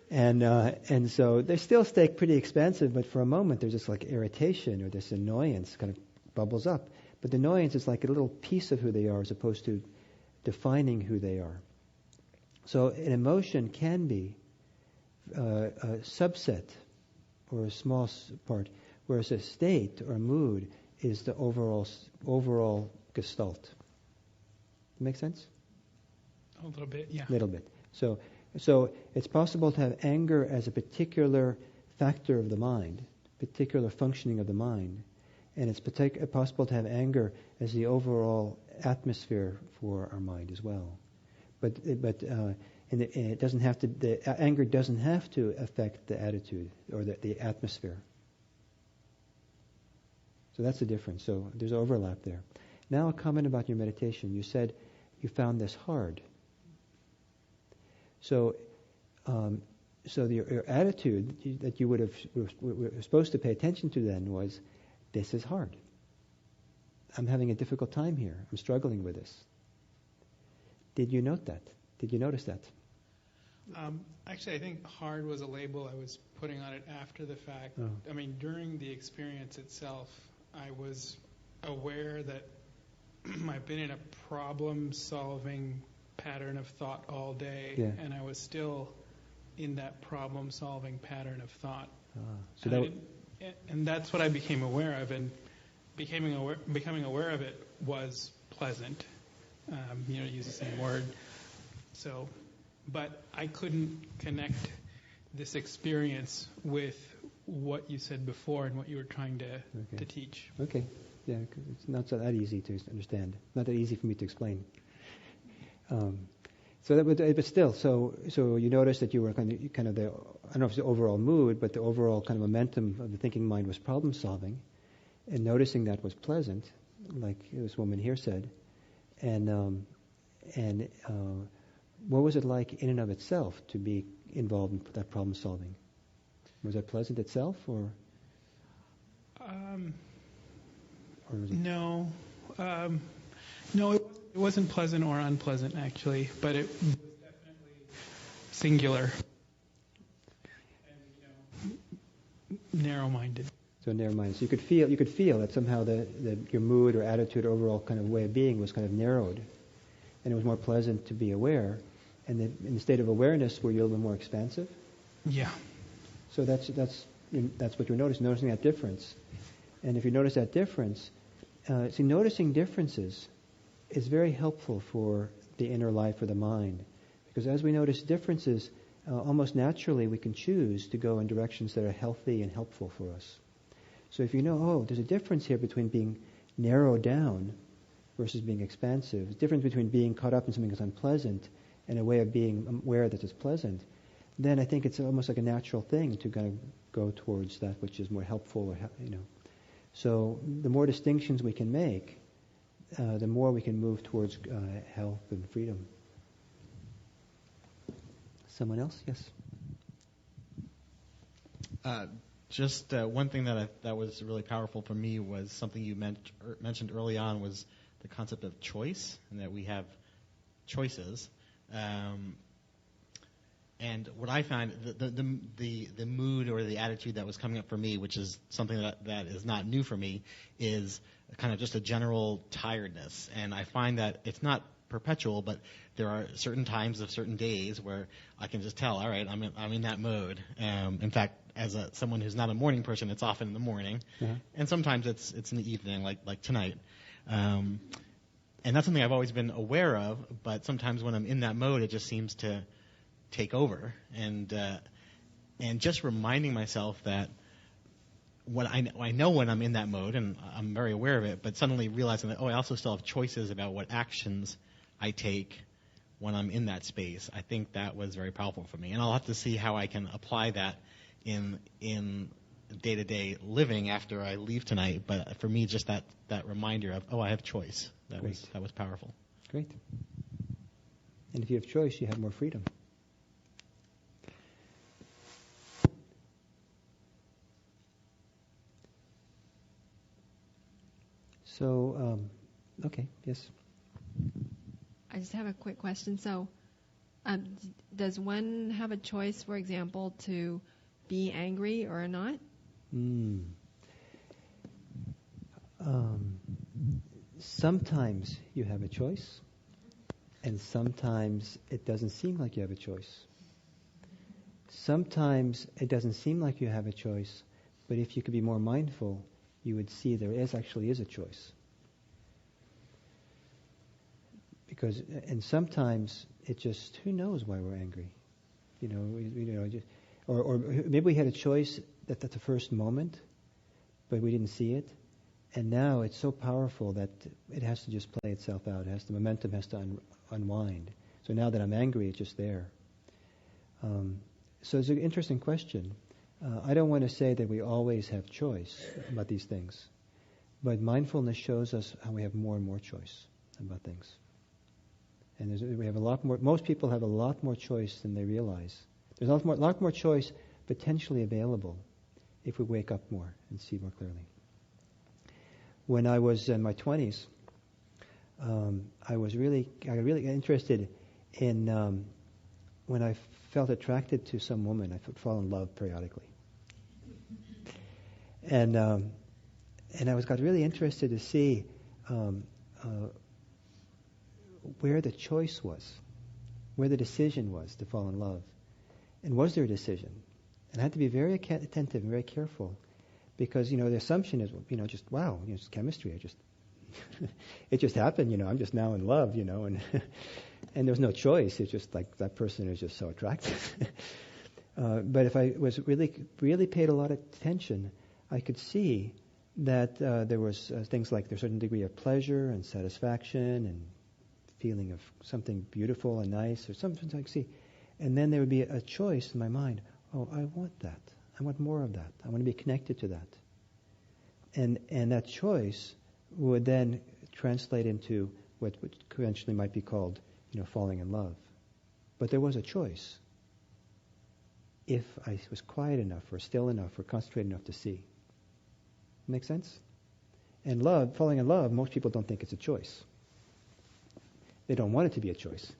Speaker 1: And so they still stay pretty expansive, but for a moment there's this like irritation or this annoyance kind of bubbles up. But the annoyance is like a little piece of who they are as opposed to defining who they are. So an emotion can be a subset or a small part, whereas a state or a mood is the overall gestalt. Make sense?
Speaker 3: A little bit, yeah.
Speaker 1: A little bit. So it's possible to have anger as a particular factor of the mind, particular functioning of the mind, and it's possible to have anger as the overall atmosphere for our mind as well. But it doesn't have to. The anger doesn't have to affect the attitude or the atmosphere. So that's the difference. So there's overlap there. Now a comment about your meditation. You said you found this hard. So your attitude that you were supposed to pay attention to then was, this is hard. I'm having a difficult time here. I'm struggling with this. Did you note that? Did you notice that?
Speaker 3: Actually, I think hard was a label I was putting on it after the fact.
Speaker 1: Oh.
Speaker 3: I mean, during the experience itself, I was aware that I've been in a problem-solving pattern of thought all day,
Speaker 1: yeah.
Speaker 3: And I was still in that problem-solving pattern of thought. And that's what I became aware of, and becoming aware of it was pleasant. Use the same word. But I couldn't connect this experience with what you said before and what you were trying to teach.
Speaker 1: Okay. Yeah, 'cause it's not so that easy to understand. Not that easy for me to explain. But still, so you noticed that you were kind of the, I don't know if it's the overall mood, but the overall kind of momentum of the thinking mind was problem solving, and noticing that was pleasant, like this woman here said, and what was it like in and of itself to be involved in that problem solving? Was that pleasant itself, or was it?
Speaker 3: No, no, it wasn't pleasant or unpleasant actually, but it was definitely singular and narrow-minded.
Speaker 1: So narrow-minded. So you could feel that somehow that your mood or attitude, or overall kind of way of being was kind of narrowed, and it was more pleasant to be aware. And that in the state of awareness, were you a little more expansive?
Speaker 3: Yeah.
Speaker 1: So that's what you're noticing that difference. And if you notice that difference, noticing differences is very helpful for the inner life or the mind, because as we notice differences, almost naturally we can choose to go in directions that are healthy and helpful for us. So if you know, there's a difference here between being narrowed down versus being expansive, a difference between being caught up in something that's unpleasant and a way of being aware that it's pleasant, then I think it's almost like a natural thing to kind of go towards that which is more helpful, or So the more distinctions we can make, the more we can move towards health and freedom. Someone else? Yes.
Speaker 4: Just one thing that was really powerful for me was something you mentioned early on, was the concept of choice, and that we have choices. And what I find, the mood or the attitude that was coming up for me, which is something that is not new for me, is kind of just a general tiredness. And I find that it's not perpetual, but there are certain times of certain days where I can just tell, all right, I'm in that mode. In fact, as someone who's not a morning person, it's often in the morning, and sometimes it's in the evening, like tonight. And that's something I've always been aware of, but sometimes when I'm in that mode, it just seems to take over. And just reminding myself that when I know when I'm in that mode, and I'm very aware of it, but suddenly realizing that, I also still have choices about what actions I take when I'm in that space. I think that was very powerful for me. And I'll have to see how I can apply that in day-to-day living after I leave tonight. But for me, just that reminder of, I have choice. That was powerful.
Speaker 1: Great. And if you have choice, you have more freedom. So, okay, yes.
Speaker 5: I just have a quick question. So, does one have a choice, for example, to be angry or not?
Speaker 1: Sometimes you have a choice, and sometimes it doesn't seem like you have a choice. Sometimes it doesn't seem like you have a choice, but if you could be more mindful, you would see there actually is a choice. And sometimes it just, who knows why we're angry? Or maybe we had a choice at the first moment, but we didn't see it. And now it's so powerful that it has to just play itself out. The momentum has to unwind. So now that I'm angry, it's just there. So it's an interesting question. I don't want to say that we always have choice about these things, but mindfulness shows us how we have more and more choice about things. And we have a lot more. Most people have a lot more choice than they realize. There's a lot more choice potentially available if we wake up more and see more clearly. When I was in my 20s, I got really interested in when I felt attracted to some woman. I would fall in love periodically, and I got really interested to see where the choice was, where the decision was to fall in love, and was there a decision? And I had to be very attentive and very careful, because the assumption is just wow, it's chemistry. It just happened. I'm just now in love. And there's no choice. It's just like that person is just so attractive. But if I was really paid a lot of attention, I could see that there was things like there's a certain degree of pleasure and satisfaction and feeling of something beautiful and nice, or something I could see. And then there would be a choice in my mind. Oh, I want that. I want more of that. I want to be connected to that. And that choice would then translate into what conventionally might be called, falling in love. But there was a choice. If I was quiet enough, or still enough, or concentrated enough to see. Make sense? And falling in love, most people don't think it's a choice. They don't want it to be a choice.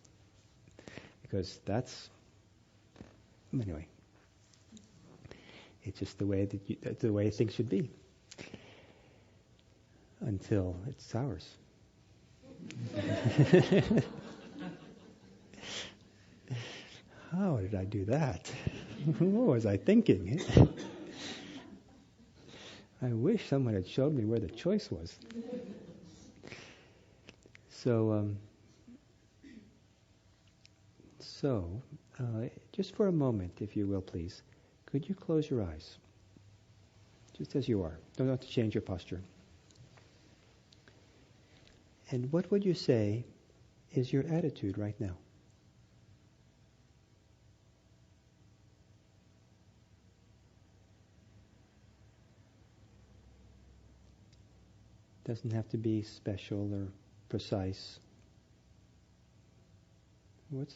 Speaker 1: Because anyway. It's just the way things should be. Until it's ours. How did I do that? What was I thinking? I wish someone had showed me where the choice was. So, just for a moment, if you will, please, could you close your eyes? Just as you are. Don't have to change your posture. And what would you say is your attitude right now? Doesn't have to be special or precise. What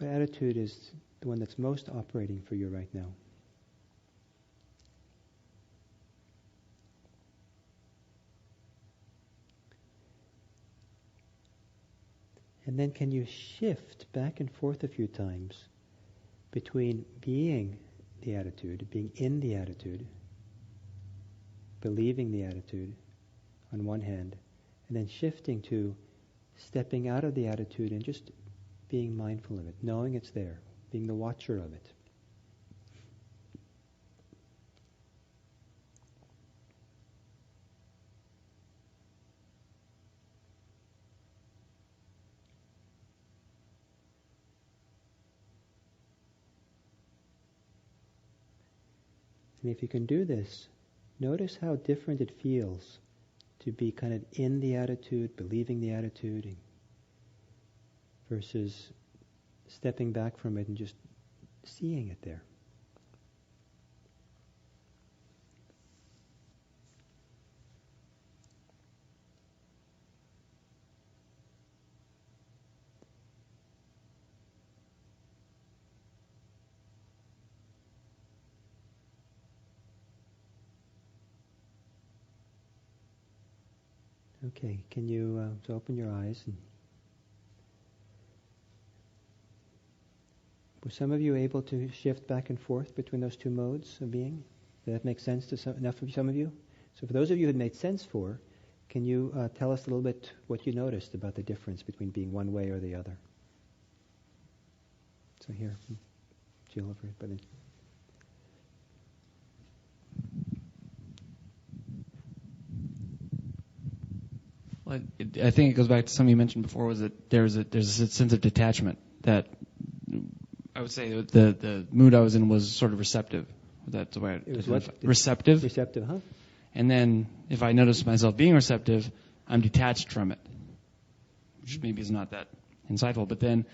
Speaker 1: attitude is the one that's most operating for you right now? And then can you shift back and forth a few times between being the attitude, being in the attitude, believing the attitude on one hand, and then shifting to stepping out of the attitude and just being mindful of it, knowing it's there, being the watcher of it. And if you can do this, notice how different it feels to be kind of in the attitude, believing the attitude, versus stepping back from it and just seeing it there. Okay, can you open your eyes? And were some of you able to shift back and forth between those two modes of being? Did that make sense to enough of some of you? So for those of you who it made sense for, can you tell us a little bit what you noticed about the difference between being one way or the other? So here, Jill over here, buddy.
Speaker 6: Well, I think it goes back to something you mentioned before, was that there's a sense of detachment that I would say the mood I was in was sort of receptive. That's the way
Speaker 1: it was. What?
Speaker 6: Receptive.
Speaker 1: Receptive, huh?
Speaker 6: And then if I notice myself being receptive, I'm detached from it, which maybe is not that insightful. But then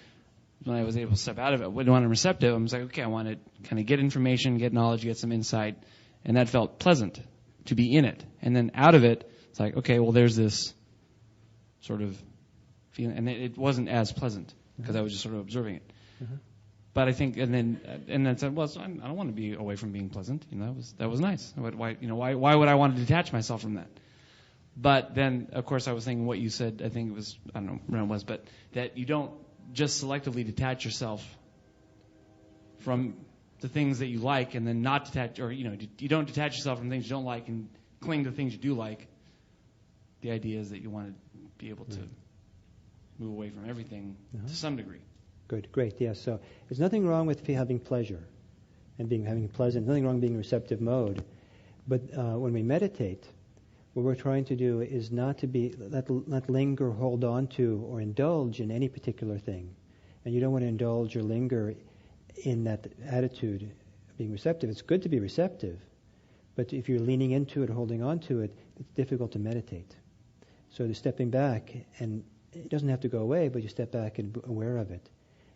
Speaker 6: when I was able to step out of it, when I'm receptive, I was like, okay, I want to kind of get information, get knowledge, get some insight, and that felt pleasant to be in it. And then out of it, it's like, okay, well, there's this sort of feeling, and it wasn't as pleasant because I was just sort of observing it.
Speaker 1: Uh-huh.
Speaker 6: But I think, and then said, well, so I don't want to be away from being pleasant. That was nice. Why would I want to detach myself from that? But then, of course, I was thinking what you said. I think it was, I don't know when it was, but that you don't just selectively detach yourself from the things that you like, and then not detach, or you don't detach yourself from things you don't like and cling to things you do like. The idea is that you want to be able to move away from everything to some degree.
Speaker 1: Good, great, yes. So there's nothing wrong with having pleasure and having pleasant, nothing wrong with being in receptive mode. But when we meditate, what we're trying to do is not linger, hold on to, or indulge in any particular thing. And you don't want to indulge or linger in that attitude of being receptive. It's good to be receptive, but if you're leaning into it, holding on to it, it's difficult to meditate. So the stepping back, and it doesn't have to go away, but you step back and be aware of it.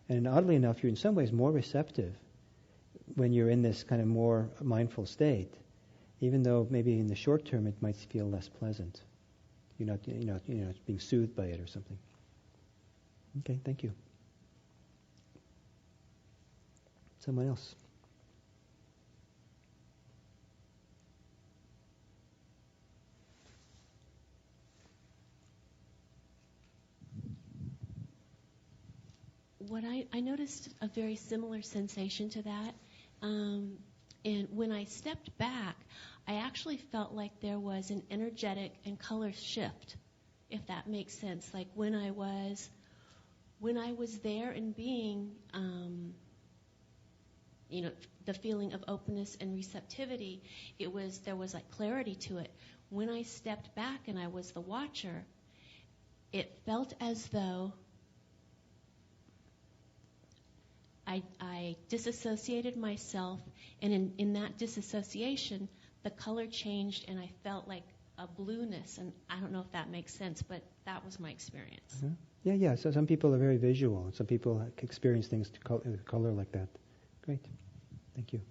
Speaker 1: And oddly enough, you're in some ways more receptive when you're in this kind of more mindful state, even though maybe in the short term it might feel less pleasant. You're not being soothed by it or something. Okay, thank you. Someone else.
Speaker 7: What I noticed a very similar sensation to that. And when I stepped back, I actually felt like there was an energetic and color shift, if that makes sense. Like when I was there and being, the feeling of openness and receptivity, there was like clarity to it. When I stepped back and I was the watcher, it felt as though I disassociated myself, and in that disassociation, the color changed, and I felt like a blueness. And I don't know if that makes sense, but that was my experience.
Speaker 1: Uh-huh. Yeah. So some people are very visual, and some people experience things to color like that. Great. Thank you.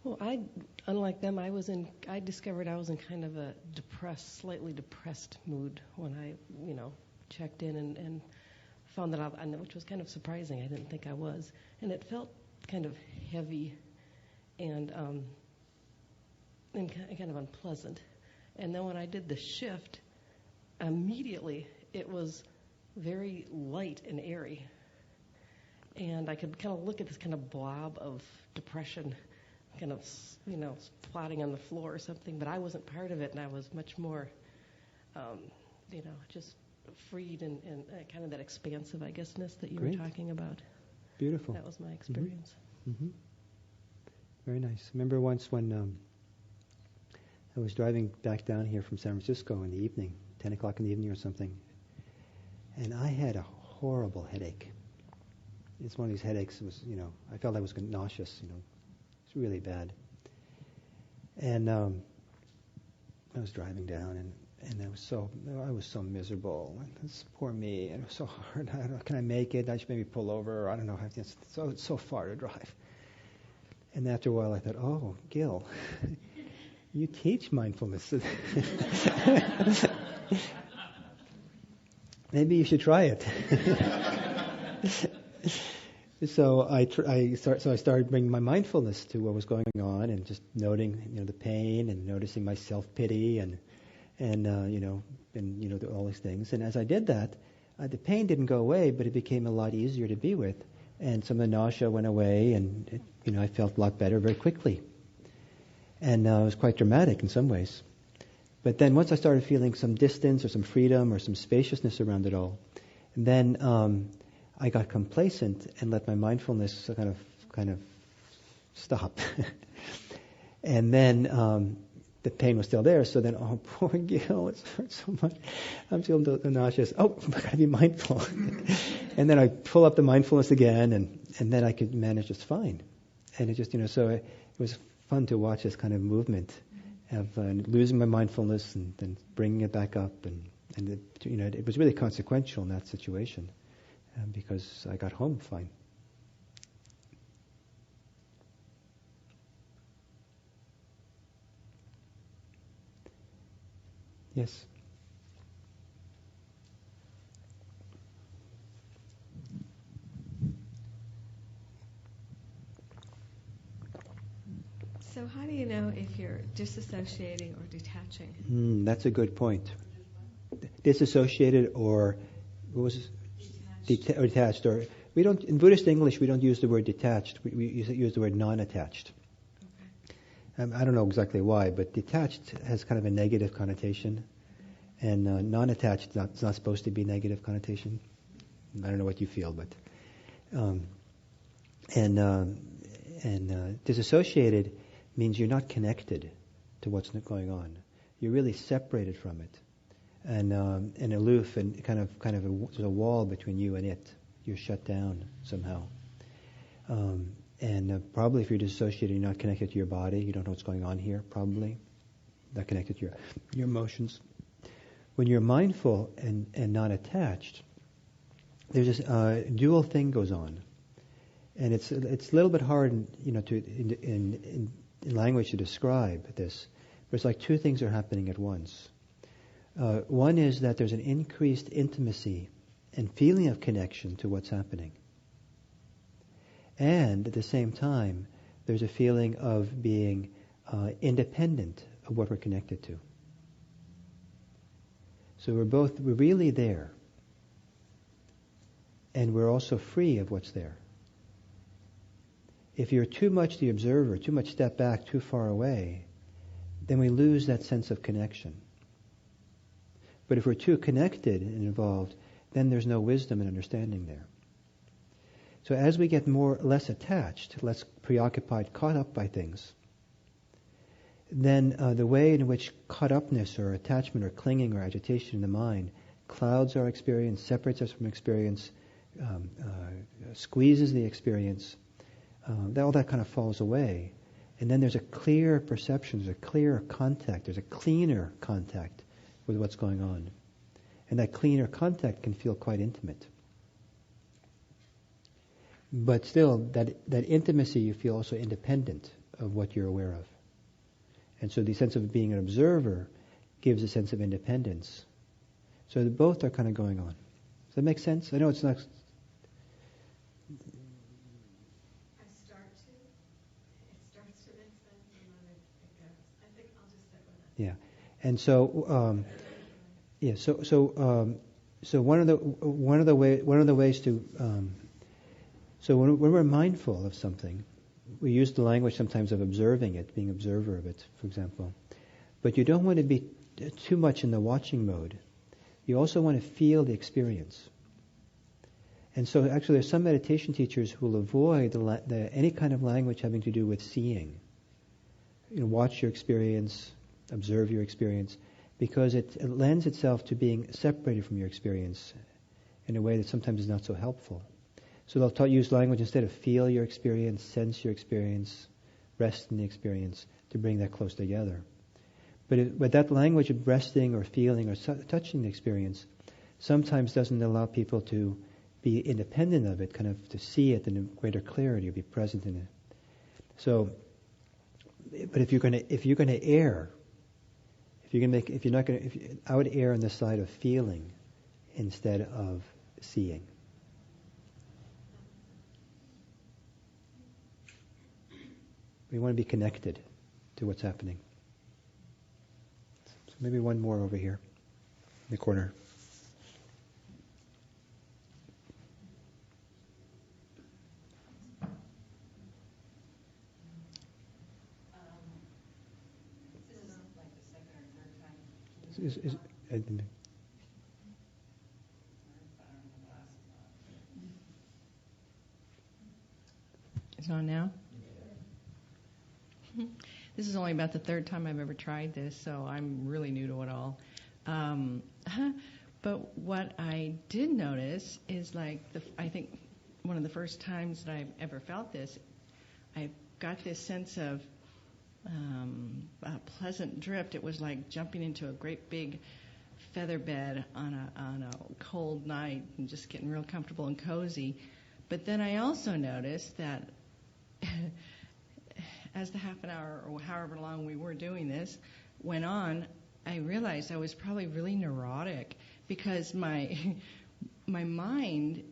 Speaker 8: Well, unlike them, I discovered I was in kind of a slightly depressed mood when I, checked in and found that which was kind of surprising. I didn't think I was. And it felt kind of heavy and kind of unpleasant. And then when I did the shift, immediately it was very light and airy. And I could kind of look at this kind of blob of depression kind of, plotting on the floor or something, but I wasn't part of it, and I was much more, just freed and kind of that expansive, I guessness that you were talking about.
Speaker 1: Beautiful.
Speaker 8: That was my experience.
Speaker 1: Mm-hmm. Mm-hmm. Very nice. I remember once when I was driving back down here from San Francisco in the evening, 10 o'clock in the evening or something, and I had a horrible headache. It's one of these headaches. It was, I felt I was nauseous, It's really bad. And I was driving down, and I was so miserable. And this poor me, and it was so hard. I don't know, can I make it? I should maybe pull over. I don't know. It's so far to drive. And after a while, I thought, oh, Gil, you teach mindfulness. Maybe you should try it. So I started bringing my mindfulness to what was going on, and just noting, the pain, and noticing my self-pity, and all these things. And as I did that, the pain didn't go away, but it became a lot easier to be with, and some of the nausea went away, and I felt a lot better very quickly. And it was quite dramatic in some ways. But then once I started feeling some distance or some freedom or some spaciousness around it all, then I got complacent and let my mindfulness kind of stop. And then the pain was still there, so then, oh, poor Gil, it hurts so much. I'm feeling nauseous. Oh, I've got to be mindful. And then I pull up the mindfulness again, and then I could manage just fine. And it just, so it was fun to watch this kind of movement of losing my mindfulness and then bringing it back up. And it was really consequential in that situation. Because I got home fine. Yes.
Speaker 5: So how do you know if you're disassociating or detaching?
Speaker 1: That's a good point. Disassociated or what was it? Detached, or we don't in Buddhist English we don't use the word detached. We use the word non-attached. I don't know exactly why, but detached has kind of a negative connotation, and non-attached is not supposed to be negative connotation. I don't know what you feel, but disassociated means you're not connected to what's going on. You're really separated from it, and aloof, and kind of there's a wall between you and it. You're shut down somehow. Probably if you're dissociated, you're not connected to your body. You don't know what's going on here, probably. Not connected to your emotions. When you're mindful and not attached, there's this dual thing goes on. And it's a little bit hard, in language to describe this. But it's like two things are happening at once. One is that there's an increased intimacy and feeling of connection to what's happening. And at the same time, there's a feeling of being independent of what we're connected to. So we're really there. And we're also free of what's there. If you're too much the observer, too much step back, too far away, then we lose that sense of connection. But if we're too connected and involved, then there's no wisdom and understanding there. So as we get less attached, less preoccupied, caught up by things, then the way in which caught upness or attachment or clinging or agitation in the mind clouds our experience, separates us from experience, squeezes the experience, all that kind of falls away. And then there's a clear perception, there's a clearer contact, there's a cleaner contact with what's going on. And that cleaner contact can feel quite intimate. But still, that intimacy you feel also independent of what you're aware of. And so the sense of being an observer gives a sense of independence. So both are kind of going on. Does that make sense? I know it's not...
Speaker 9: It starts to make sense, and then it goes. I think I'll just stick with it.
Speaker 1: Yeah. And so... So one of the ways to so when we're mindful of something, we use the language sometimes of observing it, being observer of it, for example. But you don't want to be too much in the watching mode. You also want to feel the experience. And so actually there's some meditation teachers who will avoid any kind of language having to do with seeing. Watch your experience, observe your experience, because it lends itself to being separated from your experience in a way that sometimes is not so helpful. So they'll use language instead of feel your experience, sense your experience, rest in the experience, to bring that close together. But that language of resting or feeling or touching the experience sometimes doesn't allow people to be independent of it, kind of to see it in a greater clarity or be present in it. So, but if you're going to err, I would err on the side of feeling instead of seeing. We want to be connected to what's happening. So maybe one more over here in the corner.
Speaker 5: It's on now? This is only about the third time I've ever tried this, so I'm really new to it all. But what I did notice is I think one of the first times that I've ever felt this, I got this sense of a pleasant drift. It was like jumping into a great big feather bed on a cold night and just getting real comfortable and cozy. But then I also noticed that as the half an hour or however long we were doing this went on, I realized I was probably really neurotic because my mind,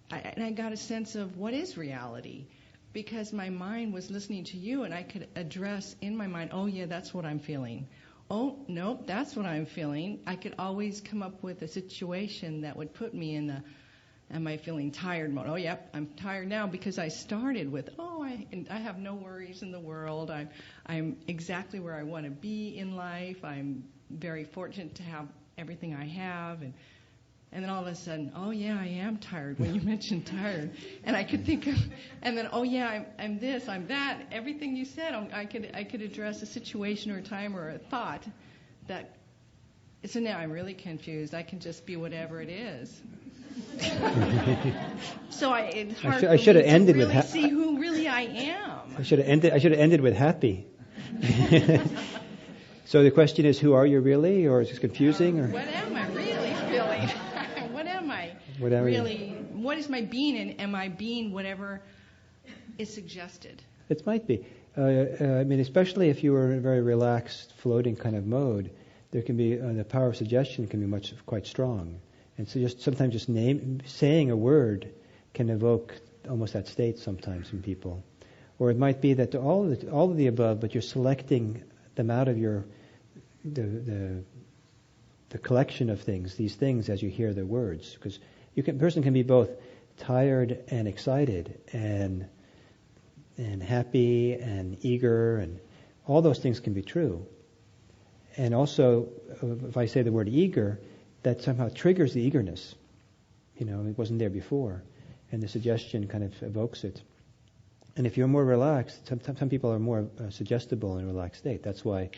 Speaker 5: I got a sense of what is reality, because my mind was listening to you and I could address in my mind, oh yeah, that's what I'm feeling. Oh, nope, that's what I'm feeling. I could always come up with a situation that would put me in the am I feeling tired mode? Oh, yep, I'm tired now because I started with, I have no worries in the world. I'm exactly where I want to be in life. I'm very fortunate to have everything I have. And then all of a sudden, oh, yeah, I am tired when you mentioned tired. And I could think of, and then, oh, yeah, I'm this, I'm that. Everything you said, I could address a situation or a time or a thought that, so now I'm really confused. I can just be whatever it is. So it's hard
Speaker 1: I should have ended
Speaker 5: to really
Speaker 1: with
Speaker 5: see who really I am.
Speaker 1: I should have ended with happy. So the question is, who are you really, or is it confusing? Or
Speaker 5: what am I really feeling? What am I really? What is my being, and am I being whatever is suggested?
Speaker 1: It might be. I mean, especially if you were in a very relaxed, floating kind of mode, there can be the power of suggestion can be quite strong. And so sometimes just saying a word can evoke almost that state sometimes in people. Or it might be that all of the above, but you're selecting them out of the collection of things, these things, as you hear the words. Because a person can be both tired and excited and happy and eager, and all those things can be true. And also, if I say the word eager, that somehow triggers the eagerness. It wasn't there before. And the suggestion kind of evokes it. And if you're more relaxed, some people are more suggestible in a relaxed state. That's why,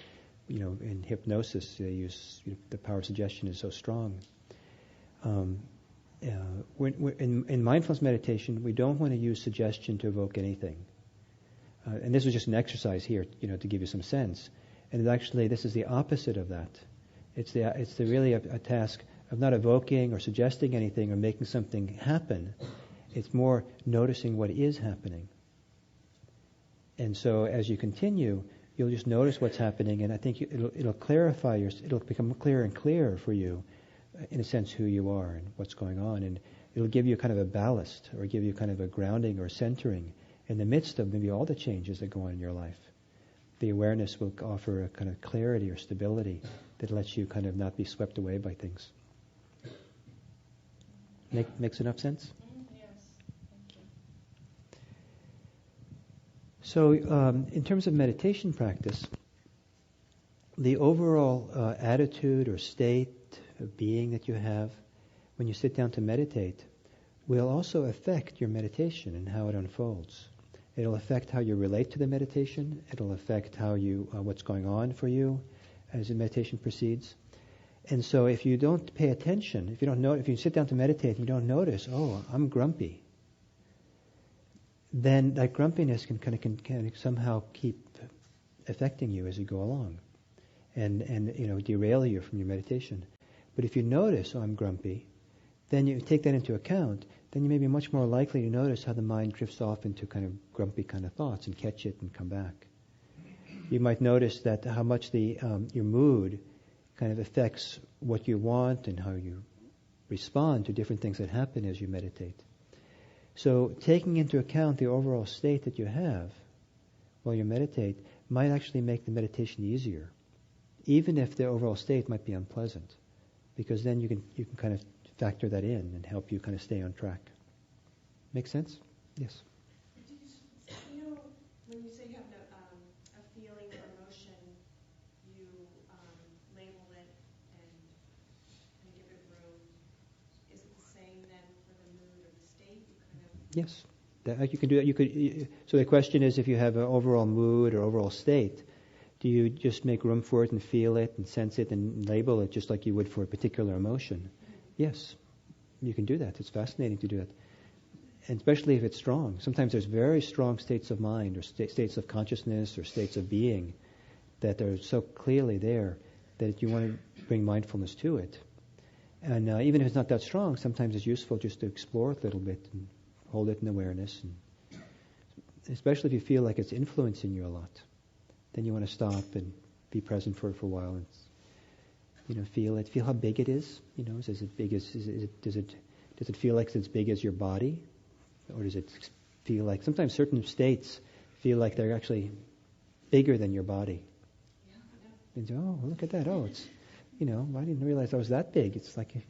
Speaker 1: in hypnosis, they use the power of suggestion is so strong. In mindfulness meditation, we don't want to use suggestion to evoke anything. And this was just an exercise here, to give you some sense. And actually, this is the opposite of that. It's really a task of not evoking or suggesting anything or making something happen. It's more noticing what is happening. And so, as you continue, you'll just notice what's happening, and I think it'll clarify it'll become clearer and clearer for you, in a sense, who you are and what's going on, and it'll give you kind of a ballast or give you kind of a grounding or centering in the midst of maybe all the changes that go on in your life. The awareness will offer a kind of clarity or stability that lets you kind of not be swept away by things. Makes enough sense?
Speaker 5: Yes. Thank you.
Speaker 1: So, in terms of meditation practice, the overall attitude or state of being that you have when you sit down to meditate will also affect your meditation and how it unfolds. It'll affect how you relate to the meditation. It'll affect how what's going on for you as the meditation proceeds. And so, if you don't pay attention, if you sit down to meditate and you don't notice, oh, I'm grumpy, then that grumpiness can somehow keep affecting you as you go along, and derail you from your meditation. But if you notice, oh, I'm grumpy, then you take that into account. Then you may be much more likely to notice how the mind drifts off into kind of grumpy kind of thoughts and catch it and come back. You might notice that how much your mood kind of affects what you want and how you respond to different things that happen as you meditate. So taking into account the overall state that you have while you meditate might actually make the meditation easier, even if the overall state might be unpleasant, because then you can kind of factor that in and help you kind of stay on track. Make sense? Yes.
Speaker 9: When you say you have a feeling or emotion, you label it and give it room. Is it the same then for the mood or the state?
Speaker 1: Yes. You can do that. So the question is, if you have an overall mood or overall state, do you just make room for it and feel it and sense it and label it just like you would for a particular emotion? Yes, you can do that. It's fascinating to do that. And especially if it's strong. Sometimes there's very strong states of mind or states of consciousness or states of being that are so clearly there that you want to bring mindfulness to it. And even if it's not that strong, sometimes it's useful just to explore it a little bit and hold it in awareness. And especially if you feel like it's influencing you a lot, then you want to stop and be present for it for a while and feel it. Feel how big it is. Is it big as? Does it feel like it's as big as your body, or does it feel like sometimes certain states feel like they're actually bigger than your body? Yeah. And oh, look at that. Oh, it's I didn't realize I was that big. It's like
Speaker 9: Like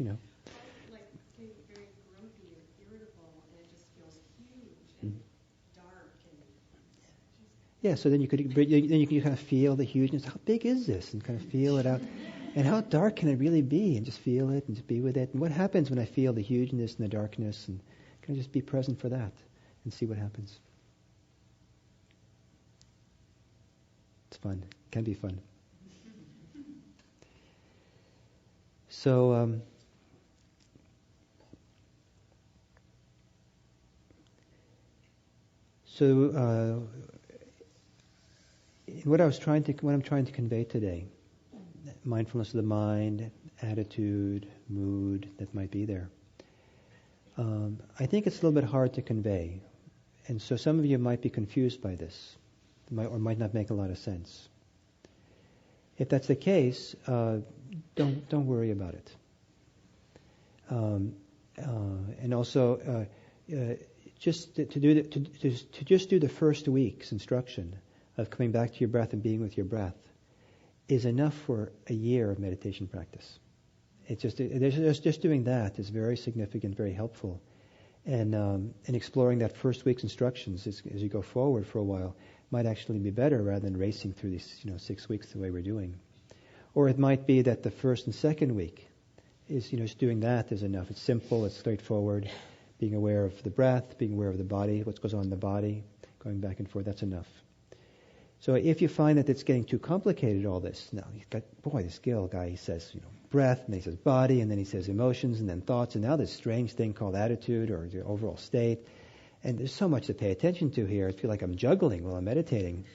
Speaker 9: getting very grumpy or
Speaker 1: Yeah, so then you can kind of feel the hugeness. How big is this? And kind of feel it out. And how dark can it really be? And just feel it and just be with it. And what happens when I feel the hugeness and the darkness? And kind of just be present for that and see what happens. It's fun. It can be fun. So, what I'm trying to convey today, mindfulness of the mind, attitude, mood that might be there. I think it's a little bit hard to convey, and so some of you might be confused by this, or might not make a lot of sense. If that's the case, don't worry about it. And also, just to just do the first week's instruction of coming back to your breath and being with your breath is enough for a year of meditation practice. It's just doing that is very significant, very helpful, and exploring that first week's instructions as you go forward for a while might actually be better rather than racing through these 6 weeks the way we're doing. Or it might be that the first and second week is just doing that is enough. It's simple, it's straightforward. Being aware of the breath, being aware of the body, what goes on in the body, going back and forth, that's enough. So if you find that it's getting too complicated, all this, now he's got, this Gil guy, he says, breath, and then he says body, and then he says emotions, and then thoughts, and now this strange thing called attitude or the overall state. And there's so much to pay attention to here. I feel like I'm juggling while I'm meditating.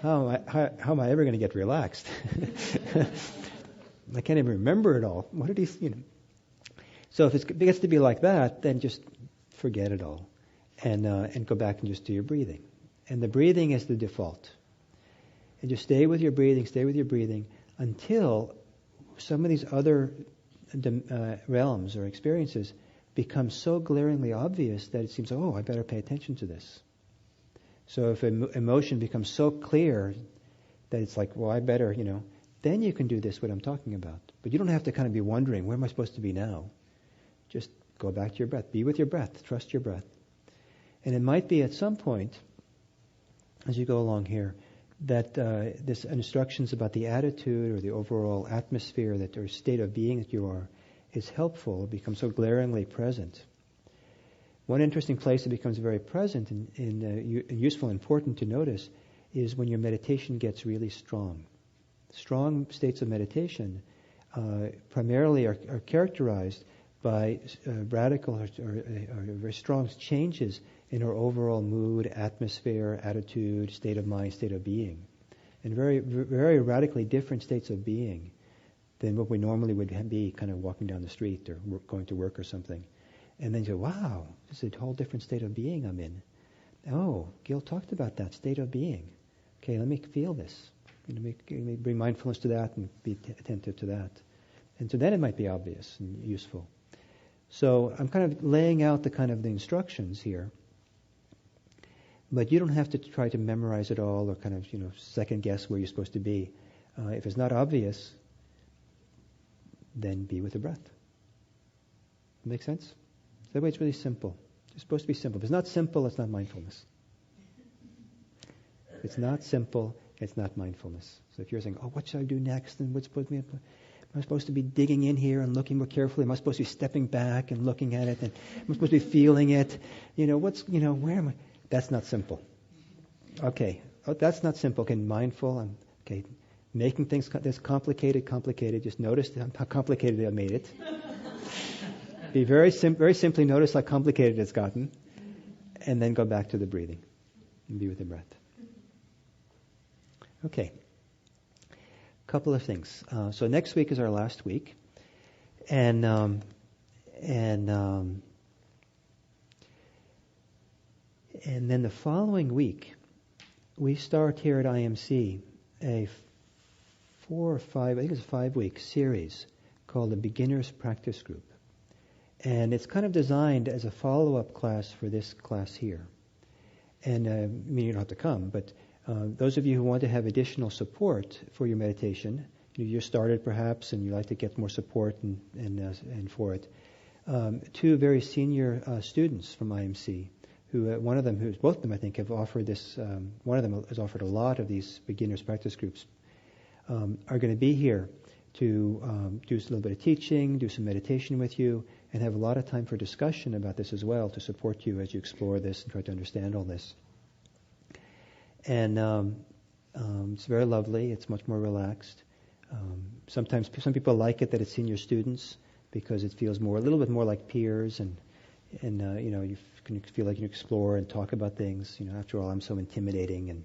Speaker 1: How am I ever going to get relaxed? I can't even remember it all. What did he, So if it gets to be like that, then just forget it all, and go back and just do your breathing. And the breathing is the default. And just stay with your breathing until some of these other realms or experiences become so glaringly obvious that it seems, I better pay attention to this. So if emotion becomes so clear that it's like, I better, then you can do this, what I'm talking about. But you don't have to kind of be wondering, where am I supposed to be now? Just go back to your breath. Be with your breath. Trust your breath. And it might be at some point, as you go along here, that this instructions about the attitude or the overall atmosphere or state of being that you are is helpful. It becomes so glaringly present. One interesting place it becomes very present and useful and important to notice is when your meditation gets really strong. Strong states of meditation primarily are characterized by radical or very strong changes in our overall mood, atmosphere, attitude, state of mind, state of being. And very, very radically different states of being than what we normally would be kind of walking down the street or going to work or something. And then you go, wow, this is a whole different state of being I'm in. Oh, Gil talked about that state of being. Okay, let me feel this. Let me bring mindfulness to that and be attentive to that. And so then it might be obvious and useful. So I'm kind of laying out the instructions here. But you don't have to try to memorize it all or kind of, second guess where you're supposed to be. If it's not obvious, then be with the breath. Make sense? That way it's really simple. It's supposed to be simple. If it's not simple, it's not mindfulness. If it's not simple, it's not mindfulness. So if you're saying, what should I do next? And am I supposed to be digging in here and looking more carefully? Am I supposed to be stepping back and looking at it? And am I supposed to be feeling it? Where am I? That's not simple. Okay. That's not simple. Okay, mindful. Okay, making things that's complicated. Just notice how complicated I made it. Be very simply notice how complicated it's gotten, and then go back to the breathing and be with the breath. Okay. Couple of things. So next week is our last week, and then the following week, we start here at IMC a 4 or 5, I think it's a 5-week series called the Beginner's Practice Group. And it's kind of designed as a follow-up class for this class here. And you don't have to come, but those of you who want to have additional support for your meditation, you started perhaps and you like to get more support and for it, 2 very senior students from IMC both of them I think have offered this. One of them has offered a lot of these beginners practice groups. Are going to be here to do a little bit of teaching, do some meditation with you, and have a lot of time for discussion about this as well to support you as you explore this and try to understand all this. And it's very lovely. It's much more relaxed. Sometimes some people like it that it's senior students because it feels a little bit more like peers, and you can feel like you can explore and talk about things. After all, I'm so intimidating, and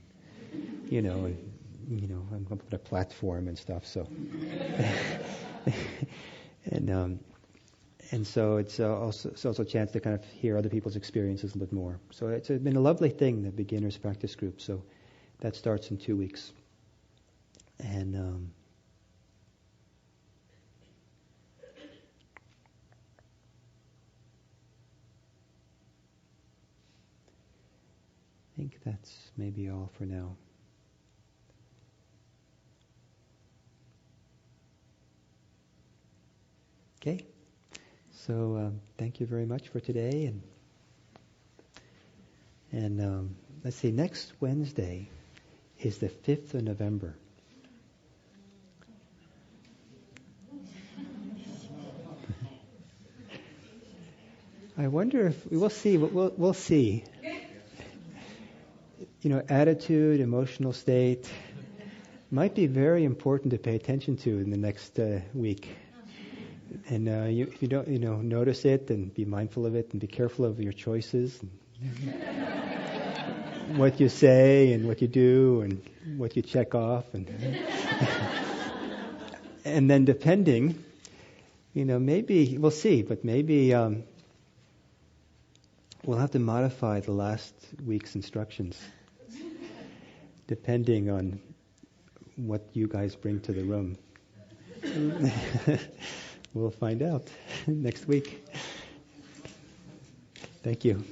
Speaker 1: I'm up on a platform and stuff. So, and so it's also a chance to kind of hear other people's experiences a little bit more. So it's been a lovely thing, the beginners practice group. So that starts in 2 weeks, and I think that's maybe all for now. Okay, so thank you very much for today, and let's see. Next Wednesday is the 5th of November. I wonder if we'll see. We'll see. Attitude, emotional state might be very important to pay attention to in the next week. And if you don't, notice it and be mindful of it and be careful of your choices, and what you say and what you do and what you check off, and and then depending, maybe we'll see, but maybe we'll have to modify the last week's instructions depending on what you guys bring to the room. We'll find out next week. Thank you.